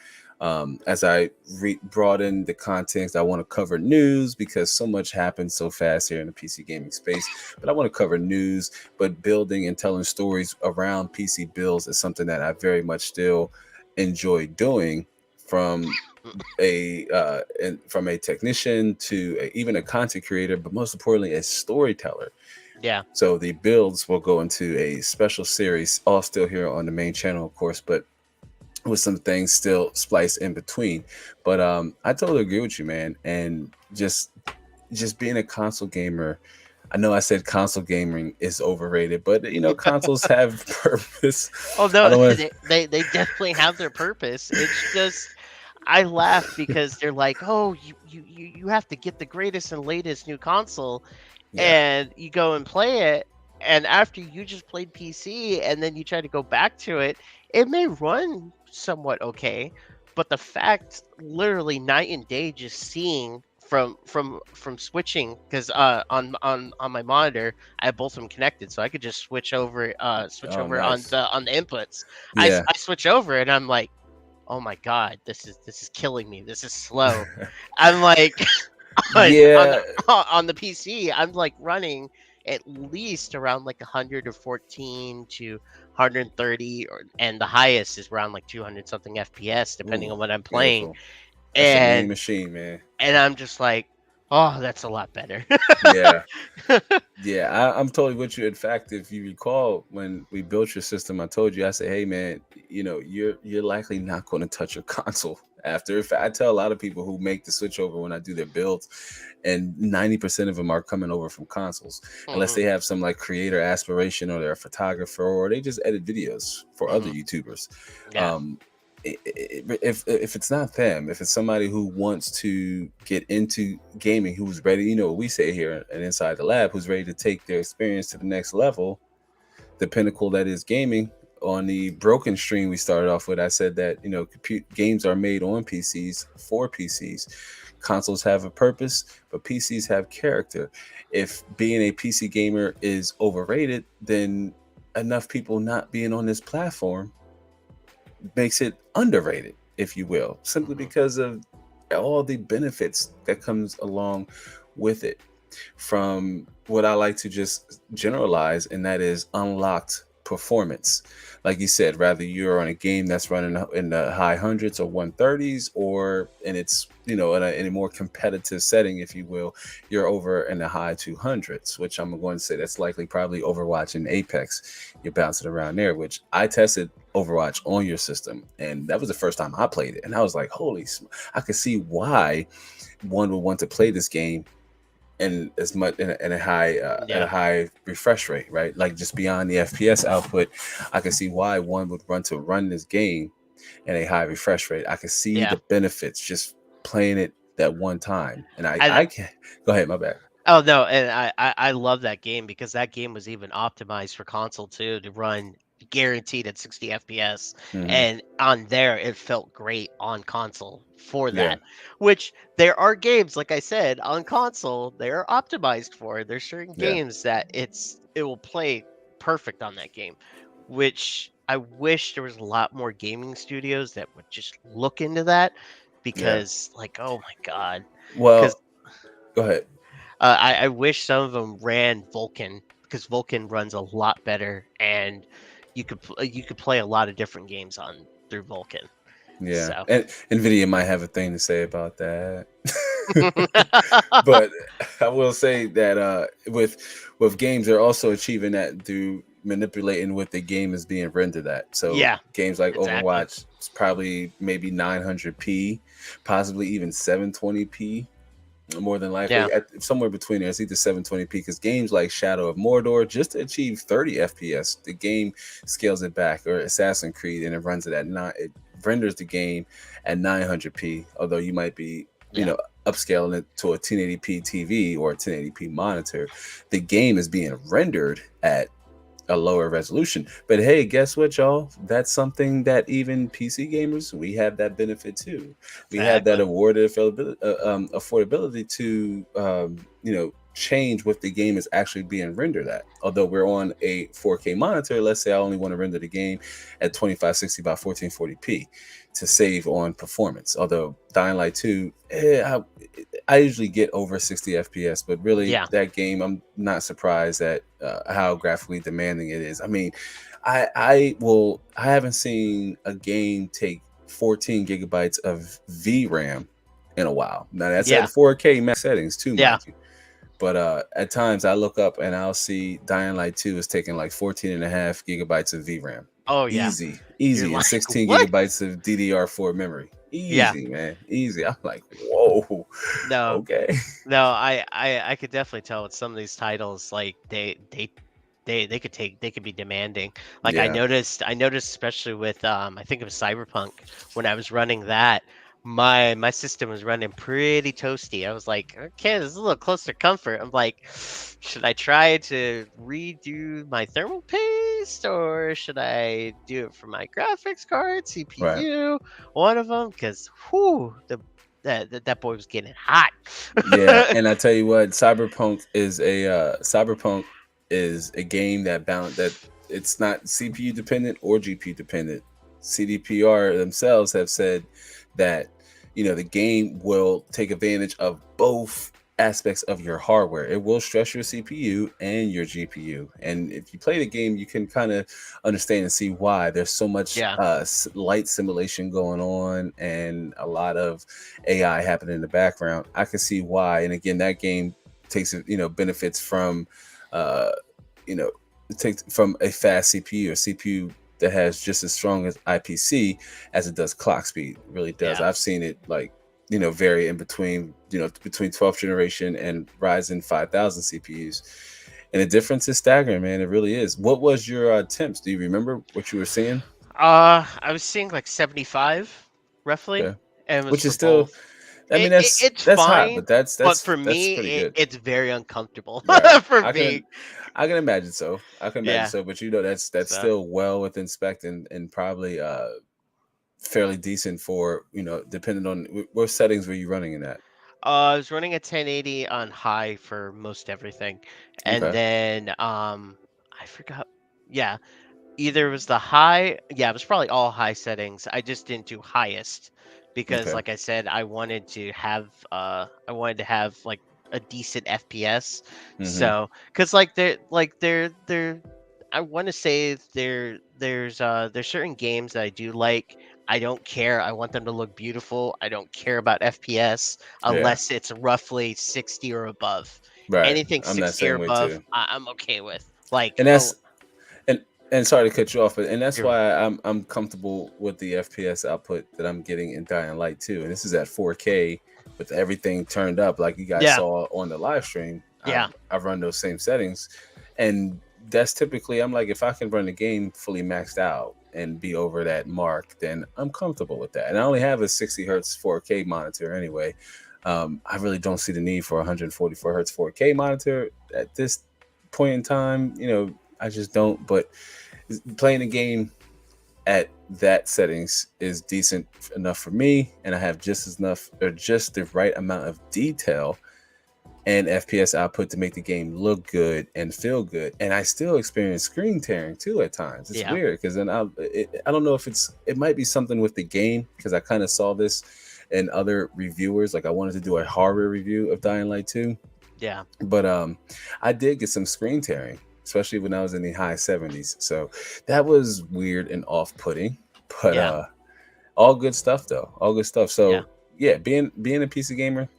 as I broaden the content, I want to cover news because so much happens so fast here in the PC gaming space. But I want to cover news, but building and telling stories around PC builds is something that I very much still enjoy doing. From from a technician to even a content creator, but most importantly, a storyteller. Yeah. So the builds will go into a special series, all still here on the main channel, of course, but with some things still spliced in between. But I totally agree with you, man. And just being a console gamer, I know I said console gaming is overrated, but consoles have purpose. Oh I no, don't want they definitely have their purpose. It's just I laugh because they're like, "Oh, you have to get the greatest and latest new console," yeah. and you go and play it, and after you just played PC and then you try to go back to it, it may run somewhat okay, but the fact, literally night and day, just seeing from switching because on my monitor I have both of them connected, so I could just switch Oh, over nice. on the inputs. Yeah. I switch over and I'm like, oh my god, this is killing me. This is slow. I'm like on Yeah. on the PC, I'm like running at least around like 114 to 130, and the highest is around like 200 something FPS, depending Ooh, on what I'm playing. beautiful. That's a mean And machine, man. I'm just like, oh, that's a lot better. Yeah. Yeah, I'm totally with you. In fact, if you recall, when we built your system, I told you, I said, "Hey, man, you're likely not going to touch your console after." In fact, I tell a lot of people who make the switch over when I do their builds, and 90% of them are coming over from consoles, unless Hmm. they have some like creator aspiration, or they're a photographer, or they just edit videos for other Hmm. YouTubers. Yeah. Um, if it's not them, if it's somebody who wants to get into gaming, who's ready, what we say here and inside the lab, who's ready to take their experience to the next level, the pinnacle that is gaming. On the broken stream we started off with, I said that games are made on PCs for PCs. Consoles have a purpose, but PCs have character. If being a PC gamer is overrated, then enough people not being on this platform makes it underrated, if you will, simply Hmm. because of all the benefits that comes along with it. from what I like to just generalize, and that is unlocked performance. Like you said, rather you're on a game that's running in the high hundreds or 130s, or and it's in a more competitive setting, if you will, you're over in the high 200s, which I'm going to say that's likely probably Overwatch and Apex. You're bouncing around there, which I tested Overwatch on your system, and that was the first time I played it, and I was like, I could see why one would want to play this game and as much in a high at a Yeah. high refresh rate, right? Like just beyond the FPS output, I can see why one would run this game in a high refresh rate. I can see Yeah. the benefits just playing it that one time, and And I can go ahead, my bad. oh no, and I love that game because that game was even optimized for console too to run guaranteed at 60 FPS. Hmm. And on there it felt great on console for Yeah, that. Which there are games, like I said, on console they are optimized for. There's certain yeah, games that it will play perfect on that game. Which I wish there was a lot more gaming studios that would just look into that yeah. because like oh my god. Well, go ahead. I wish some of them ran Vulkan because Vulkan runs a lot better, and you could play a lot of different games on through Vulkan. Yeah, So and Nvidia might have a thing to say about that. But I will say that with games, they're also achieving that through manipulating what the game is being rendered at. So yeah, games like exactly. Overwatch, it's probably maybe 900p, possibly even 720p, more than Yeah. likely somewhere between there. It's either 720p because games like Shadow of Mordor, just to achieve 30 FPS, the game scales it back, or Assassin's Creed, and it runs it at nine. It renders the game at 900p, although you might be, you Yeah. know, upscaling it to a 1080p TV or a 1080p monitor. The game is being rendered at a lower resolution. But hey, guess what, y'all? That's something that even PC gamers, we have that benefit too. We have that Exactly. awarded affordability to, change what the game is actually being rendered at. Although we're on a 4K monitor, let's say I only want to render the game at 2560 by 1440p to save on performance. Although Dying Light 2, I usually get over 60 FPS, but really Yeah. that game, I'm not surprised at how graphically demanding it is. I mean, I haven't seen a game take 14 gigabytes of VRAM in a while. Now that's at Yeah. 4K max settings too, Yeah. mind you. But at times I look up and I'll see Dying Light 2 is taking like 14 and a half gigabytes of VRAM. Oh yeah. Easy, You're easy, and like 16 what? gigabytes of DDR4 memory. Yeah. Easy, man. Easy. I'm like, whoa, No. okay. No. I could definitely tell with some of these titles like they could be demanding. Like Yeah, I noticed especially with I think it was Cyberpunk when I was running that, my system was running pretty toasty. I was like, okay, this is a little close to comfort. I'm like, should I try to redo my thermal paste or should I do it for my graphics card, right. CPU, one of them? Because whoo, that boy was getting hot. Yeah, and I tell you what, Cyberpunk is a game that it's not CPU dependent or GPU dependent. CDPR themselves have said that the game will take advantage of both aspects of your hardware. It will stress your CPU and your GPU. And if you play the game, you can kind of understand and see why there's so much Yeah, light simulation going on and a lot of AI happening in the background. I can see why. And again, that game takes benefits from uh you know it takes from a fast CPU or CPU that has just as strong as IPC as it does clock speed. It really does. yeah. I've seen it like vary in between between 12th generation and Ryzen 5000 CPUs. And the difference is staggering, man. It really is. What was your temps? Do you remember what you were seeing? I was seeing like 75 roughly, Okay, and it was which for is still, both. I mean, It's that's hot, fine, but that's but that's for that's me, pretty good. it's very uncomfortable Right. for me. I can imagine so. I can imagine Yeah. so, but that's So, still well within spec and probably fairly decent for, depending on what settings were you running in that. I was running a 1080 on high for most everything, and Okay. then I forgot. Yeah, either it was the high. Yeah, it was probably all high settings. I just didn't do highest because, Okay. like I said, I wanted to have like a decent FPS. Hmm. So, because like they're I want to say there's certain games that I do like. I don't care. I want them to look beautiful. I don't care about FPS Yeah, unless it's roughly 60 or above. right. Anything I'm that 60 or same way above, too. I'm okay with. Like, And oh, that's and sorry to cut you off, but and that's you're, why I'm comfortable with the FPS output that I'm getting in Dying Light 2. And this is at 4K with everything turned up, like you guys yeah, saw on the live stream. yeah, I've run those same settings, and that's typically I'm like, if I can run the game fully maxed out and be over that mark, then I'm comfortable with that. And I only have a 60 hertz 4K monitor anyway. I really don't see the need for a 144 hertz 4K monitor at this point in time. I just don't. But playing the game at that settings is decent enough for me, and I have just as enough or just the right amount of detail and FPS output to make the game look good and feel good. And I still experience screen tearing too at times. It's yeah, weird because then I don't know if it might be something with the game, because I kind of saw this in other reviewers. Like I wanted to do a hardware review of Dying Light 2, yeah, but I did get some screen tearing, especially when I was in the high 70s. So that was weird and off-putting. But yeah, all good stuff though. All good stuff. yeah. So yeah, being a PC gamer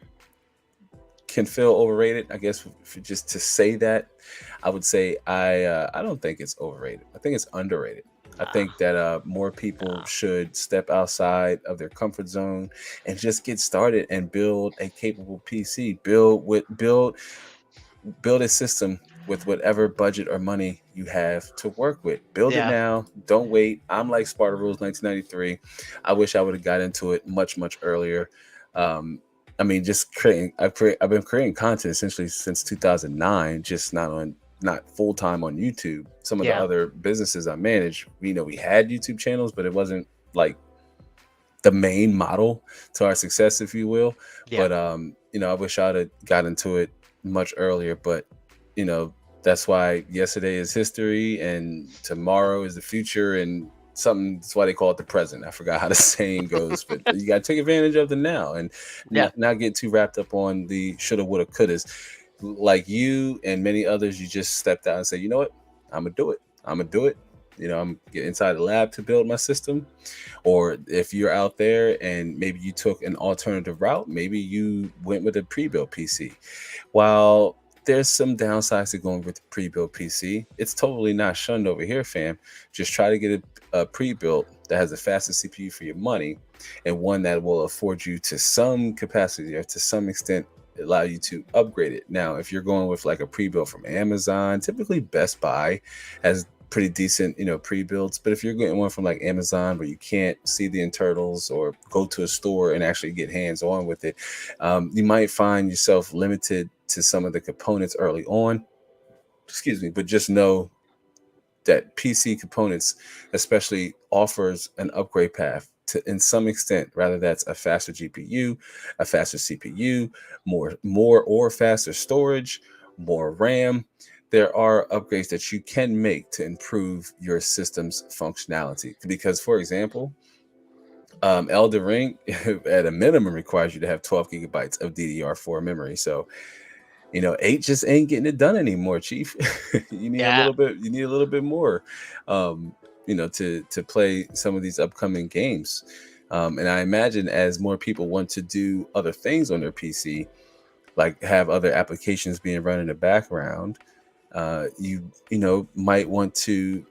can feel overrated. I guess for just to say that, I would say I don't think it's overrated. I think it's underrated. I Uh, think that more people uh, should step outside of their comfort zone and just get started and build a capable PC. Build a system with whatever budget or money you have to work with. Build it yeah, now. Don't wait. I'm like Sparta Rules 1993. I wish I would have got into it much earlier. Um, I mean, just creating. I've been creating content essentially since 2009, just not full time on YouTube. Some of the yeah, other businesses I managed, we had YouTube channels, but it wasn't like the main model to our success, if you will. yeah, But I wish I'd have got into it much earlier. But you know, that's why yesterday is history and tomorrow is the future, and something that's why they call it the present. I forgot how the saying goes, but you gotta take advantage of the now and yeah, not get too wrapped up on the shoulda, woulda, couldas. Like you and many others, you just stepped out and said, you know what, I'm gonna do it. I'm gonna do it. I'm get inside the lab to build my system. Or if you're out there and maybe you took an alternative route, maybe you went with a pre-built PC. While there's some downsides to going with the pre-built PC, it's totally not shunned over here, fam. Just try to get a pre-built that has a faster CPU for your money, and one that will afford you to some capacity or to some extent allow you to upgrade it. Now, if you're going with like a pre-built from Amazon, typically Best Buy has pretty decent, pre-builds. But if you're getting one from like Amazon where you can't see the internals or go to a store and actually get hands-on with it, you might find yourself limited to some of the components early on. Excuse me, but just know that PC components especially offers an upgrade path to in some extent, rather that's a faster GPU, a faster CPU, more or faster storage, more RAM. There are upgrades that you can make to improve your system's functionality. Because, for example, Elden Ring at a minimum requires you to have 12 gigabytes of DDR4 memory. So 8 just ain't getting it done anymore, Chief. You need a yeah, little bit. You need a little bit more, to play some of these upcoming games. And I imagine as more people want to do other things on their PC, like have other applications being run in the background, you might want to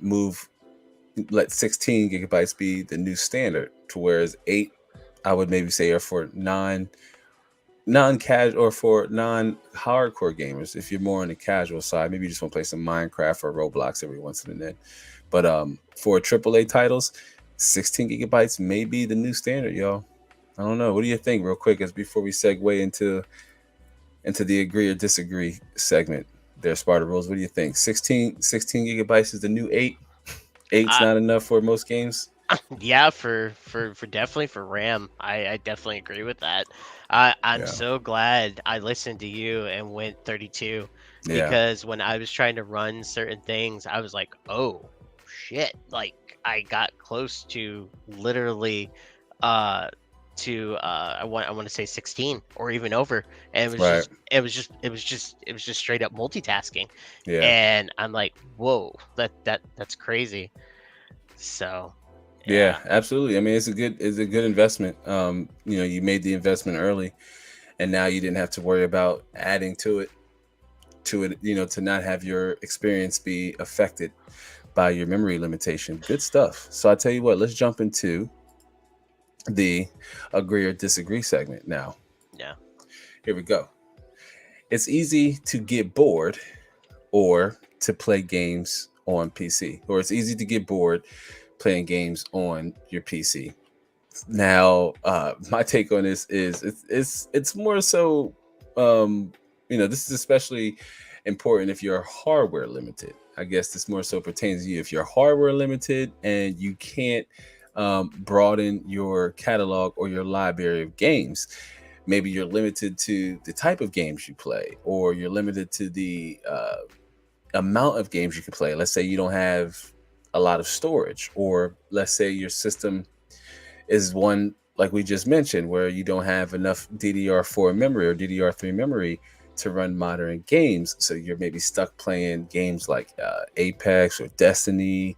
let 16 gigabytes be the new standard, to whereas 8, I would maybe say, are for non-casual or for non-hardcore gamers. If you're more on the casual side, maybe you just want to play some Minecraft or Roblox every once in a then. But for AAA titles, 16 gigabytes may be the new standard, y'all. I don't know. What do you think, real quick, as before we segue into the agree or disagree segment? There, Sparta Rules. What do you think? 16 gigabytes is the new 8. 8's uh, not enough for most games. yeah. For definitely for RAM, I definitely agree with that. I'm Yeah, so glad I listened to you and went 32, yeah, because when I was trying to run certain things, I was like, oh shit, like I got close to literally, uh to I want to say 16 or even over, and Right. it was just straight up multitasking, Yeah. and I'm like, whoa, that's crazy. So Yeah, yeah, absolutely. I mean, it's a good investment. You made the investment early, and now you didn't have to worry about adding to it, to not have your experience be affected by your memory limitation. Good stuff. So I tell you what, let's jump into the agree or disagree segment now. yeah, Here we go. It's easy to get bored or to play games on PC, or it's easy to get bored playing games on your PC. Now, my take on this is it's more so, this is especially important if you're hardware limited. I guess this more so pertains to you if you're hardware limited and you can't broaden your catalog or your library of games. Maybe you're limited to the type of games you play, or you're limited to the amount of games you can play. Let's say you don't have a lot of storage, or let's say your system is one like we just mentioned, where you don't have enough DDR4 memory or DDR3 memory to run modern games. So you're maybe stuck playing games like Apex or Destiny,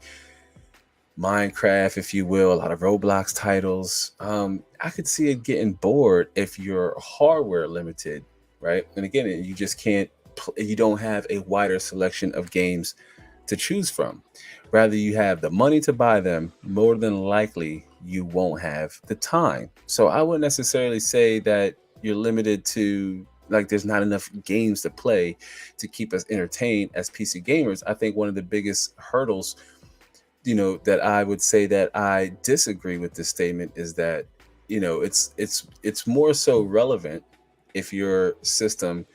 Minecraft, if you will, a lot of Roblox titles. I could see it getting bored if you're hardware limited, right? And again, you just can't, you don't have a wider selection of games to choose from. Rather, you have the money to buy them, more than likely you won't have the time. So I wouldn't necessarily say that you're limited to, like, there's not enough games to play to keep us entertained as PC gamers. I think one of the biggest hurdles, that I would say that I disagree with this statement is that, it's more so relevant if your system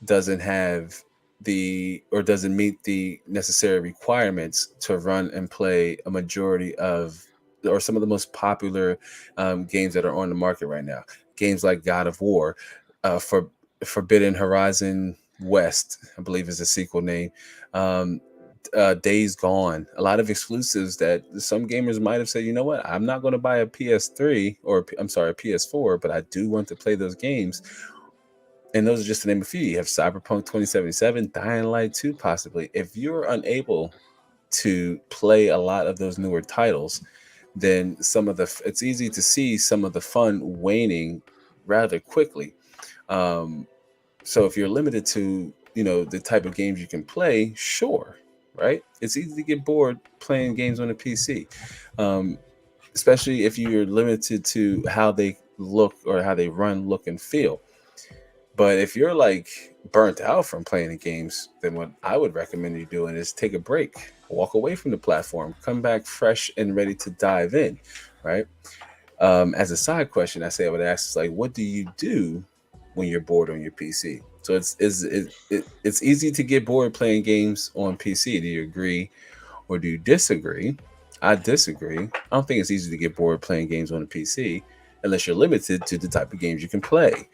doesn't have the or doesn't meet the necessary requirements to run and play a majority of or some of the most popular games that are on the market right now. Games like God of War, for Forbidden Horizon West, I believe is the sequel name. Um, Days Gone, a lot of exclusives that some gamers might have said, you know what, I'm not going to buy a PS3 or I'm sorry, a PS4, but I do want to play those games. And those are just to name a few. You have Cyberpunk 2077, Dying Light 2, possibly. If you're unable to play a lot of those newer titles, then it's easy to see some of the fun waning rather quickly. Um, so if you're limited to, the type of games you can play, sure, right? It's easy to get bored playing games on a PC, um, especially if you're limited to how they look or how they run, look, and feel. But if you're like burnt out from playing the games, then what I would recommend you doing is take a break, walk away from the platform, come back fresh and ready to dive in, right? As a side question, I would ask is like, what do you do when you're bored on your PC? So it's easy to get bored playing games on PC. Do you agree or do you disagree? I disagree. I don't think it's easy to get bored playing games on a PC unless you're limited to the type of games you can play.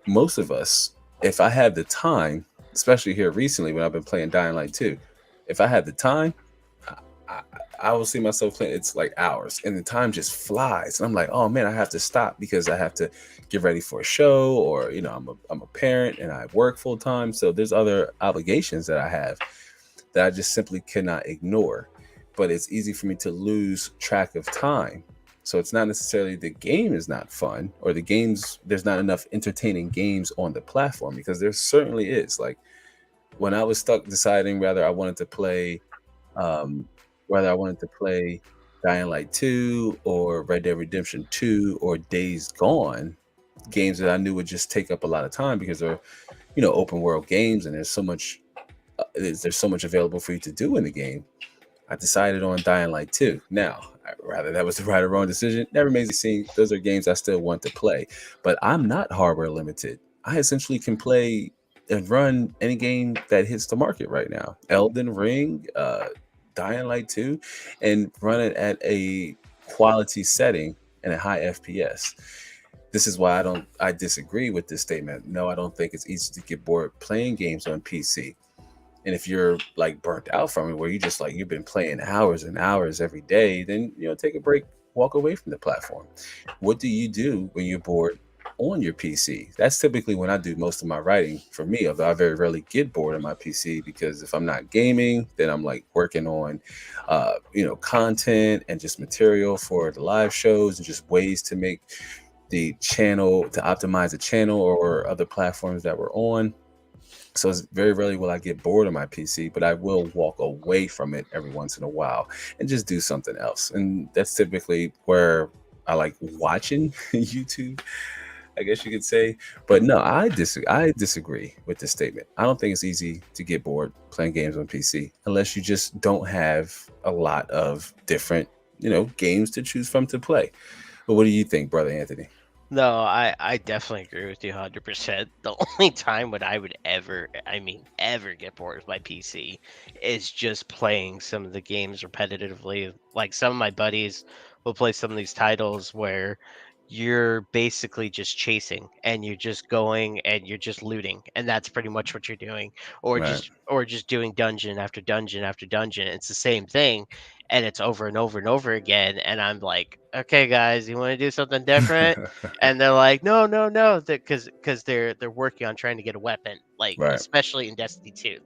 Most of us, if I have the time, especially here recently when I've been playing Dying Light 2, if I have the time, I, I, I will see myself playing. It's like hours, and the time just flies. And I'm like, oh man, I have to stop because I have to get ready for a show, or I'm a parent and I work full time, so there's other obligations that I have that I just simply cannot ignore. But it's easy for me to lose track of time. So it's not necessarily the game is not fun or there's not enough entertaining games on the platform, because there certainly is. Like when I was stuck deciding um, whether I wanted to play Dying Light 2 or Red Dead Redemption 2 or Days Gone, games that I knew would just take up a lot of time because they're, open world games and there's so much available for you to do in the game. I decided on Dying Light 2. Now, rather that was the right or wrong decision, that remains to be seen. Those are games I still want to play, but I'm not hardware limited. I essentially can play and run any game that hits the market right now. Elden Ring, Dying Light 2, and run it at a quality setting and a high FPS. This is why I disagree with this statement. No, I don't think it's easy to get bored playing games on PC. And if you're like burnt out from it, where you just like you've been playing hours and hours every day, then take a break walk away from the platform. What do you do when you're bored on your PC? That's typically when I do most of my writing for me, although I very rarely get bored on my PC, because if I'm not gaming, then I'm like working on content and just material for the live shows and just ways to make the channel, to optimize the channel or other platforms that we're on. So it's very rarely will I get bored on my PC, but I will walk away from it every once in a while and just do something else. And that's typically where I like watching YouTube, I guess you could say. But no, I disagree with this statement. I don't think it's easy to get bored playing games on PC unless you just don't have a lot of different, games to choose from to play. But what do you think, brother Anthony? No, I definitely agree with you 100%. The only time when I would ever, I mean, ever get bored with my PC is just playing some of the games repetitively. Like some of my buddies will play some of these titles where you're basically just chasing and you're just going and you're just looting, and that's pretty much what you're doing, Right. or just doing dungeon after dungeon after dungeon. It's the same thing, and it's over and over and over again, and I'm like, okay guys, you want to do something different? And they're like, no, no, no, because they're working on trying to get a weapon, like Right. especially in Destiny 2.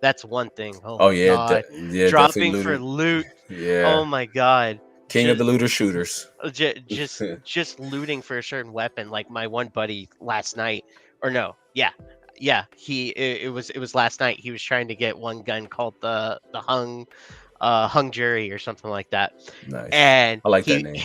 That's one thing. Oh Oh my yeah, god, yeah, definitely dropping for looter. loot. Yeah, Oh my god, king of just the looter shooters. just looting for a certain weapon. Like my one buddy last night, or no, yeah, it was last night. He was trying to get one gun called the hung jury or something like that, Nice. and I like that he name.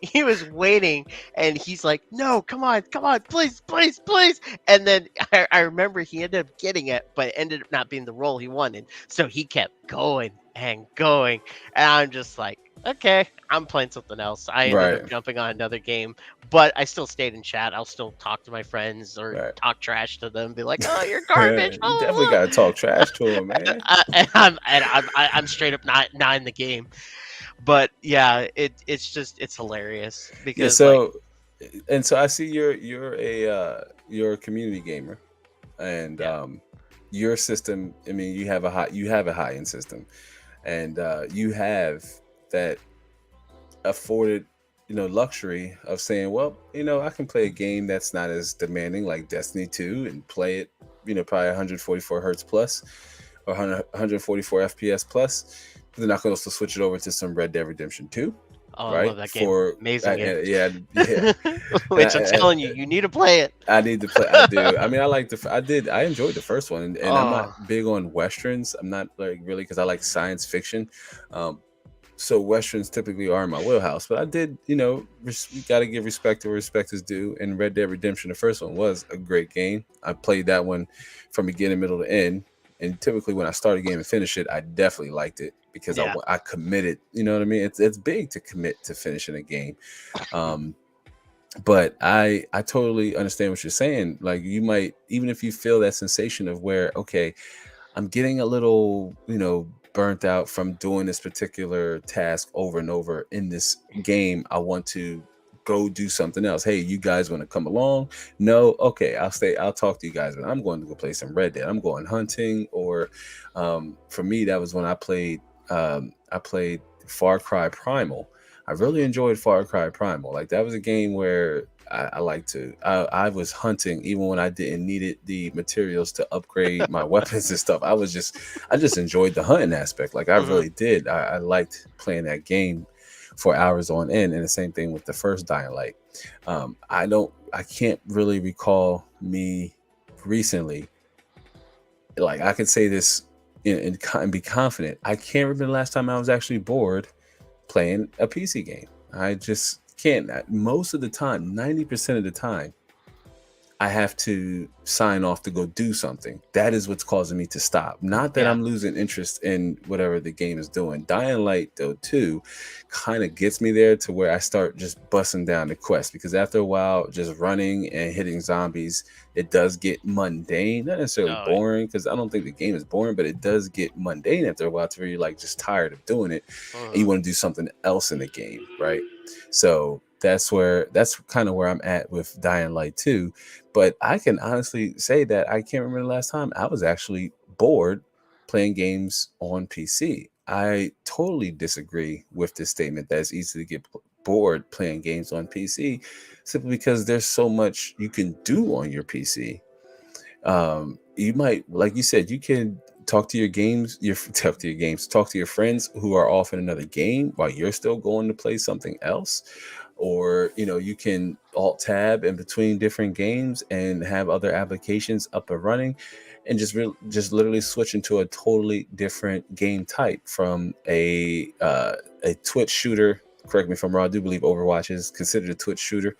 he was waiting, and he's like, no, come on, please, please, please. And then I remember he ended up getting it, but it ended up not being the role he wanted, so he kept going and going, and I'm just like, okay, I'm playing something else. I ended up Right. jumping on another game, but I still stayed in chat. I'll still talk to my friends or Right. talk trash to them, be like, oh, you're garbage, blah You definitely blah gotta talk blah. trash to him, man. And I'm straight up not in the game. But yeah, it's hilarious Yeah. because like, So I see you're a community gamer, and yeah, your system. I mean, you have a high end system, and you have that afforded luxury of saying, well, I can play a game that's not as demanding like Destiny 2 and play it probably 144 hertz plus or 144 fps plus, but then I can also switch it over to some Red Dead Redemption 2, oh, I love right? that game. Amazing game. Yeah, yeah. and Which I'm telling you, you need to play it. I need to play. I do. I mean, I enjoyed the first one, and I'm not Oh, big on westerns. I'm not like really, because I like science fiction. Um, so westerns typically are in my wheelhouse, but I did, you got to give respect where respect is due. And Red Dead Redemption, the first one, was a great game. I played that one from beginning, middle to end, and typically when I start a game and finish it, I definitely liked it because yeah. I committed. You know what I mean? It's big to commit to finishing a game. Um, but I totally understand what you're saying. Like, you might, even if you feel that sensation of where, okay, I'm getting a little, burnt out from doing this particular task over and over in this game. I want to go do something else. Hey, you guys want to come along? No? Okay, I'll stay. I'll talk to you guys, but I'm going to go play some Red Dead. I'm going hunting. Or for me, that was when I played Far Cry Primal. I really enjoyed Far Cry Primal. Like, that was a game where I like to. I was hunting even when I didn't needed the materials to upgrade my weapons and stuff. I just enjoyed the hunting aspect. Like, I Hmm. really did. I liked playing that game for hours on end. And the same thing with the first Dying Light. I can't really recall me recently. Like, I could say this and be confident. I can't remember the last time I was actually bored playing a PC game. I just can't. Most of the time, 90% of the time, I have to sign off to go do something. That is what's causing me to stop. Not that Yeah. I'm losing interest in whatever the game is doing. Dying Light, though, too, kind of gets me there to where I start just busting down the quest, because after a while, just running and hitting zombies, it does get mundane. Not necessarily Oh, boring, because I don't think the game is boring, but it does get mundane after a while to where you're like just tired of doing it and you mhm. want to do something else in the game, right? So that's kind of where I'm at with Dying Light 2. But I can honestly say that I can't remember the last time I was actually bored playing games on PC. I totally disagree with this statement that it's easy to get bored playing games on PC, simply because there's so much you can do on your PC. You might, like you said, you can talk to your games, talk to your friends who are off in another game while you're still going to play something else. Or, you can alt tab in between different games and have other applications up and running, and just literally switch into a totally different game type from a Twitch shooter. Correct me if I'm wrong. I do believe Overwatch is considered a Twitch shooter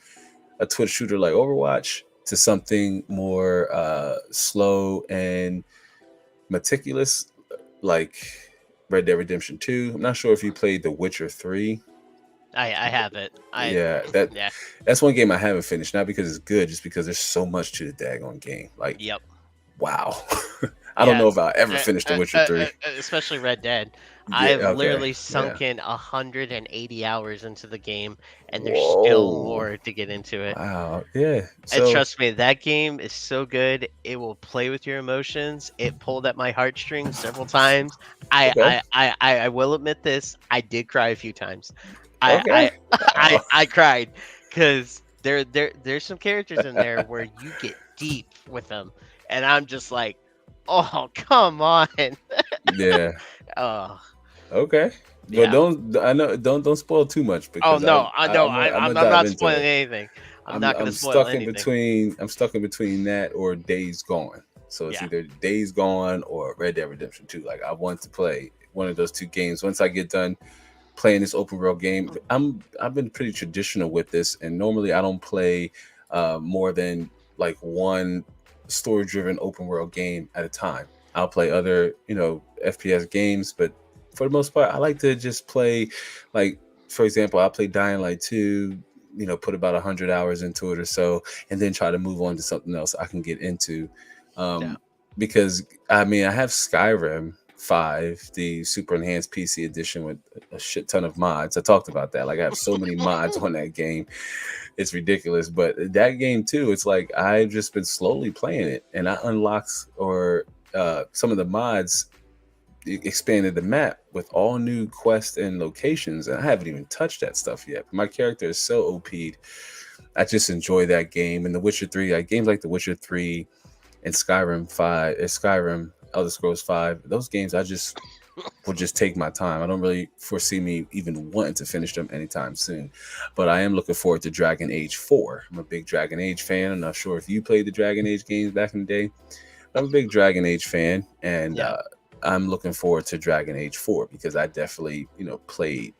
like Overwatch, to something more slow and meticulous, like Red Dead Redemption 2. I'm not sure if you played The Witcher 3. I have it. Yeah, Yeah. that's one game I haven't finished, not because it's good, just because there's so much to the daggone game. Like, Yep. wow. I don't Yeah. know if I'll ever finish The Witcher 3. Especially Red Dead. Yeah, I've okay. literally Yeah. sunk in 180 hours into the game, and there's still Whoa. more to get into it. Wow. Yeah. And So, trust me, that game is so good. It will play with your emotions. It pulled at my heartstrings several times. I okay. I I I will admit this. I did cry a few times. I Okay. I I, Oh, I cried because there's some characters in there where you get deep with them, and I'm just like, oh come on. yeah. Oh Okay. But yeah. don't spoil too much, Oh because no, I know. I'm gonna I'm dive not into spoiling it. anything. I'm I'm not gonna I'm spoil stuck in anything. between I'm stuck in between that or Days Gone. So it's Yeah. either Days Gone or Red Dead Redemption 2. Like, I want to play one of those two games once I get done playing this open world game. I've been pretty traditional with this, and normally I don't play more than like one story driven open world game at a time. I'll play other, FPS games, but for the most part I like to just play, like, for example, I play Dying Light 2, put about 100 hours into it or so, and then try to move on to something else I can get into. Yeah. um, because I mean, I have Skyrim 5, the super enhanced PC edition with a shit ton of mods. I talked about that. Like, I have so many mods on that game. It's ridiculous. But that game too, it's like I've just been slowly playing it, and I unlocked, or some of the mods expanded the map with all new quests and locations, and I haven't even touched that stuff yet. My character is so OP'd. I just enjoy that game. And The Witcher 3, like games like The Witcher 3 and Skyrim, Elder Scrolls 5, those games I just will just take my time. I don't really foresee me even wanting to finish them anytime soon. But I am looking forward to Dragon Age 4. I'm a big Dragon Age fan. I'm not sure if you played the Dragon Age games back in the day. I'm a big Dragon Age fan, and Yeah. I'm looking forward to Dragon Age 4, because I definitely, played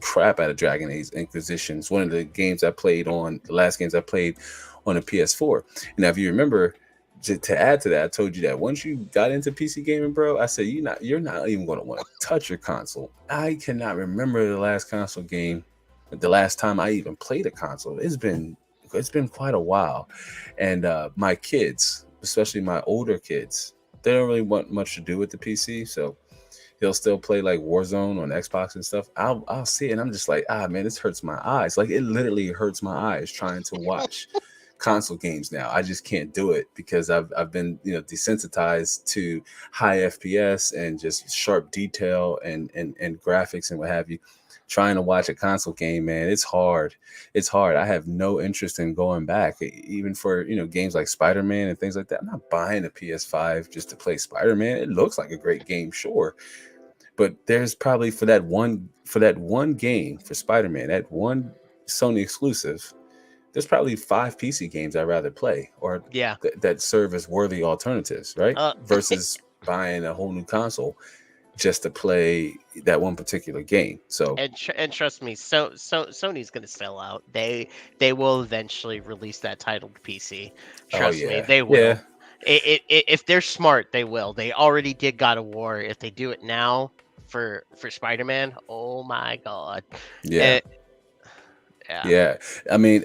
crap out of Dragon Age Inquisition. It's one of the last games I played on a PS4. And now, if you remember, to add to that, I told you that once you got into PC gaming, bro, I said you're not even going to want to touch your console. I cannot remember the last time I even played a console. It's been quite a while, and my kids, especially my older kids, they don't really want much to do with the PC, so he'll still play like Warzone on Xbox and stuff. I'll see it, and I'm just like, man, this hurts my eyes. Like, it literally hurts my eyes trying to watch console games now. I just can't do it, because I've been, desensitized to high FPS and just sharp detail and graphics and what have you. Trying to watch a console game, man, it's hard. It's hard. I have no interest in going back, even for, games like Spider-Man and things like that. I'm not buying a PS5 just to play Spider-Man. It looks like a great game, sure, but there's probably, for that one game for Spider-Man, that one Sony exclusive, there's probably 5 PC games I'd rather play, or Yeah. that serve as worthy alternatives, right? Uh, Versus buying a whole new console just to play that one particular game. So, and trust me, Sony's gonna sell out. They will eventually release that title to PC. oh Trust me, yeah, they yeah, will. If they're smart, they will. They already did God of War. If they do it now for Spider Man, oh my God. yeah, Eh, yeah. yeah. I mean,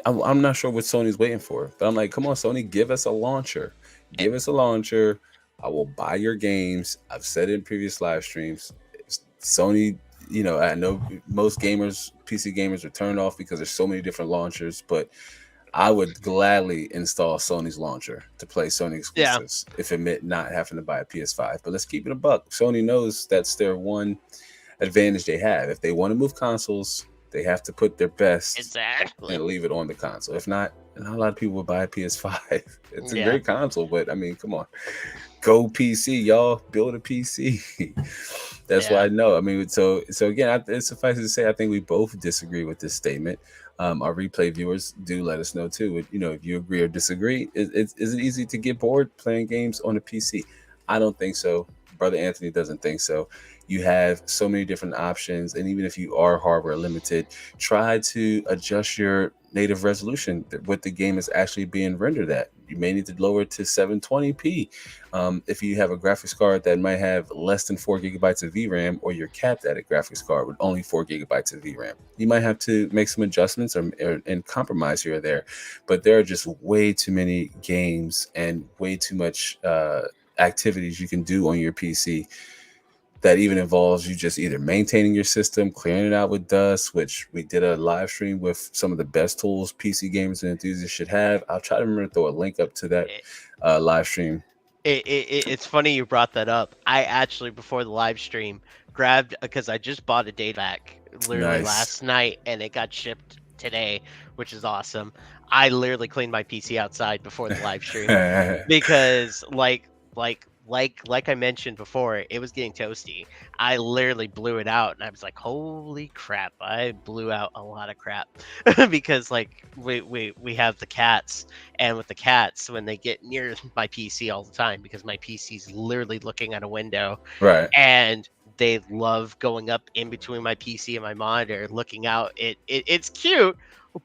I'm not sure what Sony's waiting for, but I'm like, come on, Sony, give us a launcher. Eh, Give us a launcher. I will buy your games. I've said it in previous live streams. Sony, I know most PC gamers are turned off because there's so many different launchers, but I would gladly install Sony's launcher to play Sony Yeah, exclusives if it meant not having to buy a PS5. But let's keep it a buck. Sony knows that's their one advantage they have. If they want to move consoles, they have to put their best exactly. and leave it on the console. If not, not a lot of people will buy a PS5. It's a Yeah, great console, but I mean, come on, go PC, y'all, build a PC. That's why yeah. I know. I mean, so again, it's suffice to say, I think we both disagree with this statement. Our replay viewers do let us know too. You know, if you agree or disagree, is it easy to get bored playing games on a PC? I don't think so. Brother Anthony doesn't think so. You have so many different options, and even if you are hardware limited, try to adjust your native resolution what the game is actually being rendered at. You may need to lower it to 720p. If you have a graphics card that might have less than 4 gigabytes of VRAM, or you're capped at a graphics card with only 4 gigabytes of VRAM, you might have to make some adjustments and compromise here or there. But there are just way too many games and way too much activities you can do on your PC that even involves you just either maintaining your system, clearing it out with dust, which we did a live stream with some of the best tools PC gamers and enthusiasts should have. I'll try to remember to throw a link up to that It, live stream. it's funny you brought that up. I actually, before the live stream, grabbed because I just bought a data pack literally Nice. last night and it got shipped today, which is awesome. I literally cleaned my PC outside before the live stream because like I mentioned before, it was getting toasty. I literally blew it out and I was like, "Holy crap, I blew out a lot of crap." Because like we have the cats, and with the cats when they get near my PC all the time because my PC's literally looking at a window Right. and they love going up in between my PC and my monitor looking out. It's cute,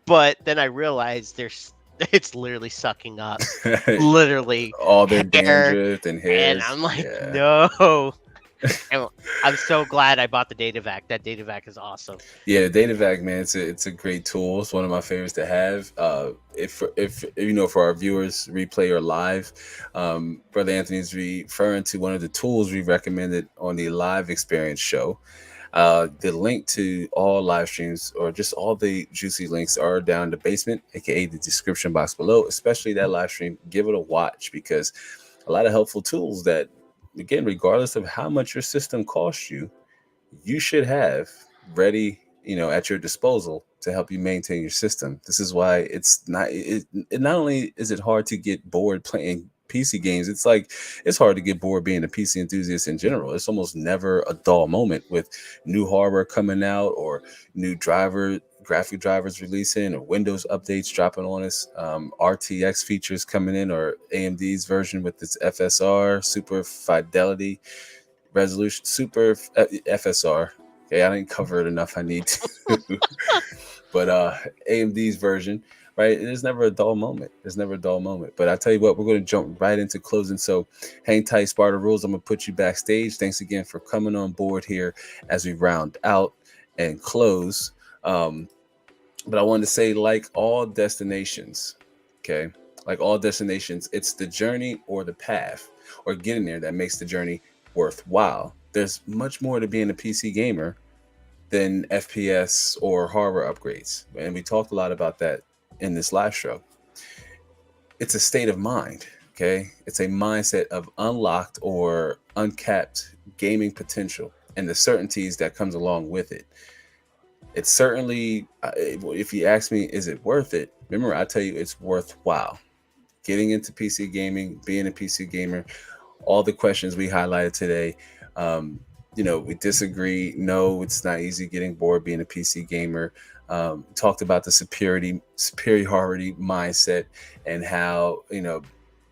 but then I realized there's it's literally sucking up literally All their hair, dandruff and and hairs. I'm like, Yeah. "No." And I'm so glad I bought the data vac. That data vac is awesome. Yeah, the data vac, man, it's a great tool. It's one of my favorites to have. If you know, for our viewers, replay or live, Brother Anthony's referring to one of the tools we recommended on the live experience show. The link to all live streams or just all the juicy links are down in the basement, aka the description box below. Especially that live stream, give it a watch because a lot of helpful tools that, again, regardless of how much your system costs you, you should have ready, at your disposal to help you maintain your system. This is why it not only is it hard to get bored playing PC games, it's like it's hard to get bored being a PC enthusiast in general. It's almost never a dull moment with new hardware coming out or new graphic drivers releasing or Windows updates dropping on us, RTX features coming in, or AMD's version with its FSR super fidelity resolution, super FSR. Okay, I didn't cover it enough. I need to, but AMD's version, right? There's never a dull moment. There's never a dull moment. But I tell you what, we're going to jump right into closing. So hang tight, Sparta Rules. I'm going to put you backstage. Thanks again for coming on board here as we round out and close. Um, but I wanted to say, like all destinations, okay, like all destinations, it's the journey or the path or getting there that makes the journey worthwhile. There's much more to being a PC gamer than FPS or hardware upgrades. And we talked a lot about that in this live show. It's a state of mind, okay? It's a mindset of unlocked or uncapped gaming potential and the certainties that comes along with it. It's certainly, if you ask me, is it worth it? Remember, I tell you, it's worthwhile. Getting into PC gaming, being a PC gamer, all the questions we highlighted today. Um, we disagree. No, it's not easy getting bored being a PC gamer. Talked about the superiority mindset and how,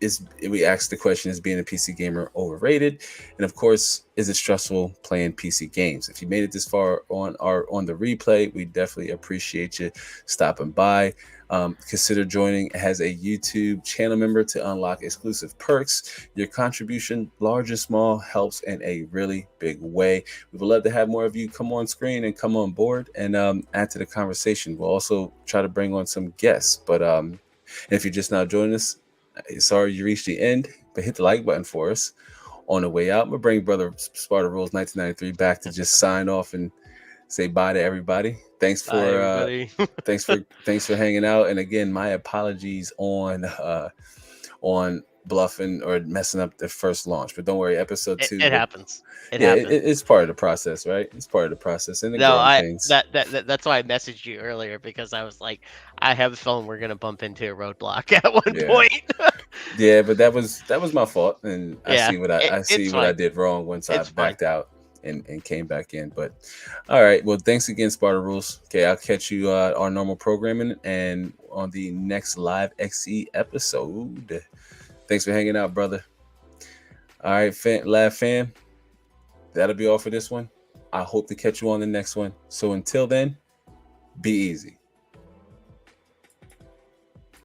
is we asked the question, is being a PC gamer overrated? And of course, is it stressful playing PC games? If you made it this far on the replay, we definitely appreciate you stopping by. Consider joining as a YouTube channel member to unlock exclusive perks. Your contribution, large and small, helps in a really big way. We would love to have more of you come on screen and come on board and add to the conversation. We'll also try to bring on some guests. But if you're just now joining us, sorry you reached the end, but hit the like button for us. On the way out, I'm gonna bring Brother Sparta Rules 1993 back to just sign off and say bye to everybody. Bye, everybody. Thanks for hanging out. And again, my apologies on bluffing or messing up the first launch. But don't worry, episode it, 2 it will. happens. It Yeah, happens. it's part of the process, right? It's part of the process and the No, growing I pains. that's why I messaged you earlier because I was like, I have a feeling we're gonna bump into a roadblock at one Yeah. point. Yeah, but that was my fault, and Yeah, I see it's what I fine. did wrong once I It's fine. backed out and came back in. But all right, well, thanks again, Sparta Rules. Okay, I'll catch you our normal programming and on the next live XE episode. Thanks for hanging out, brother. All right, Lab fam, that'll be all for this one. I hope to catch you on the next one. So until then, be easy.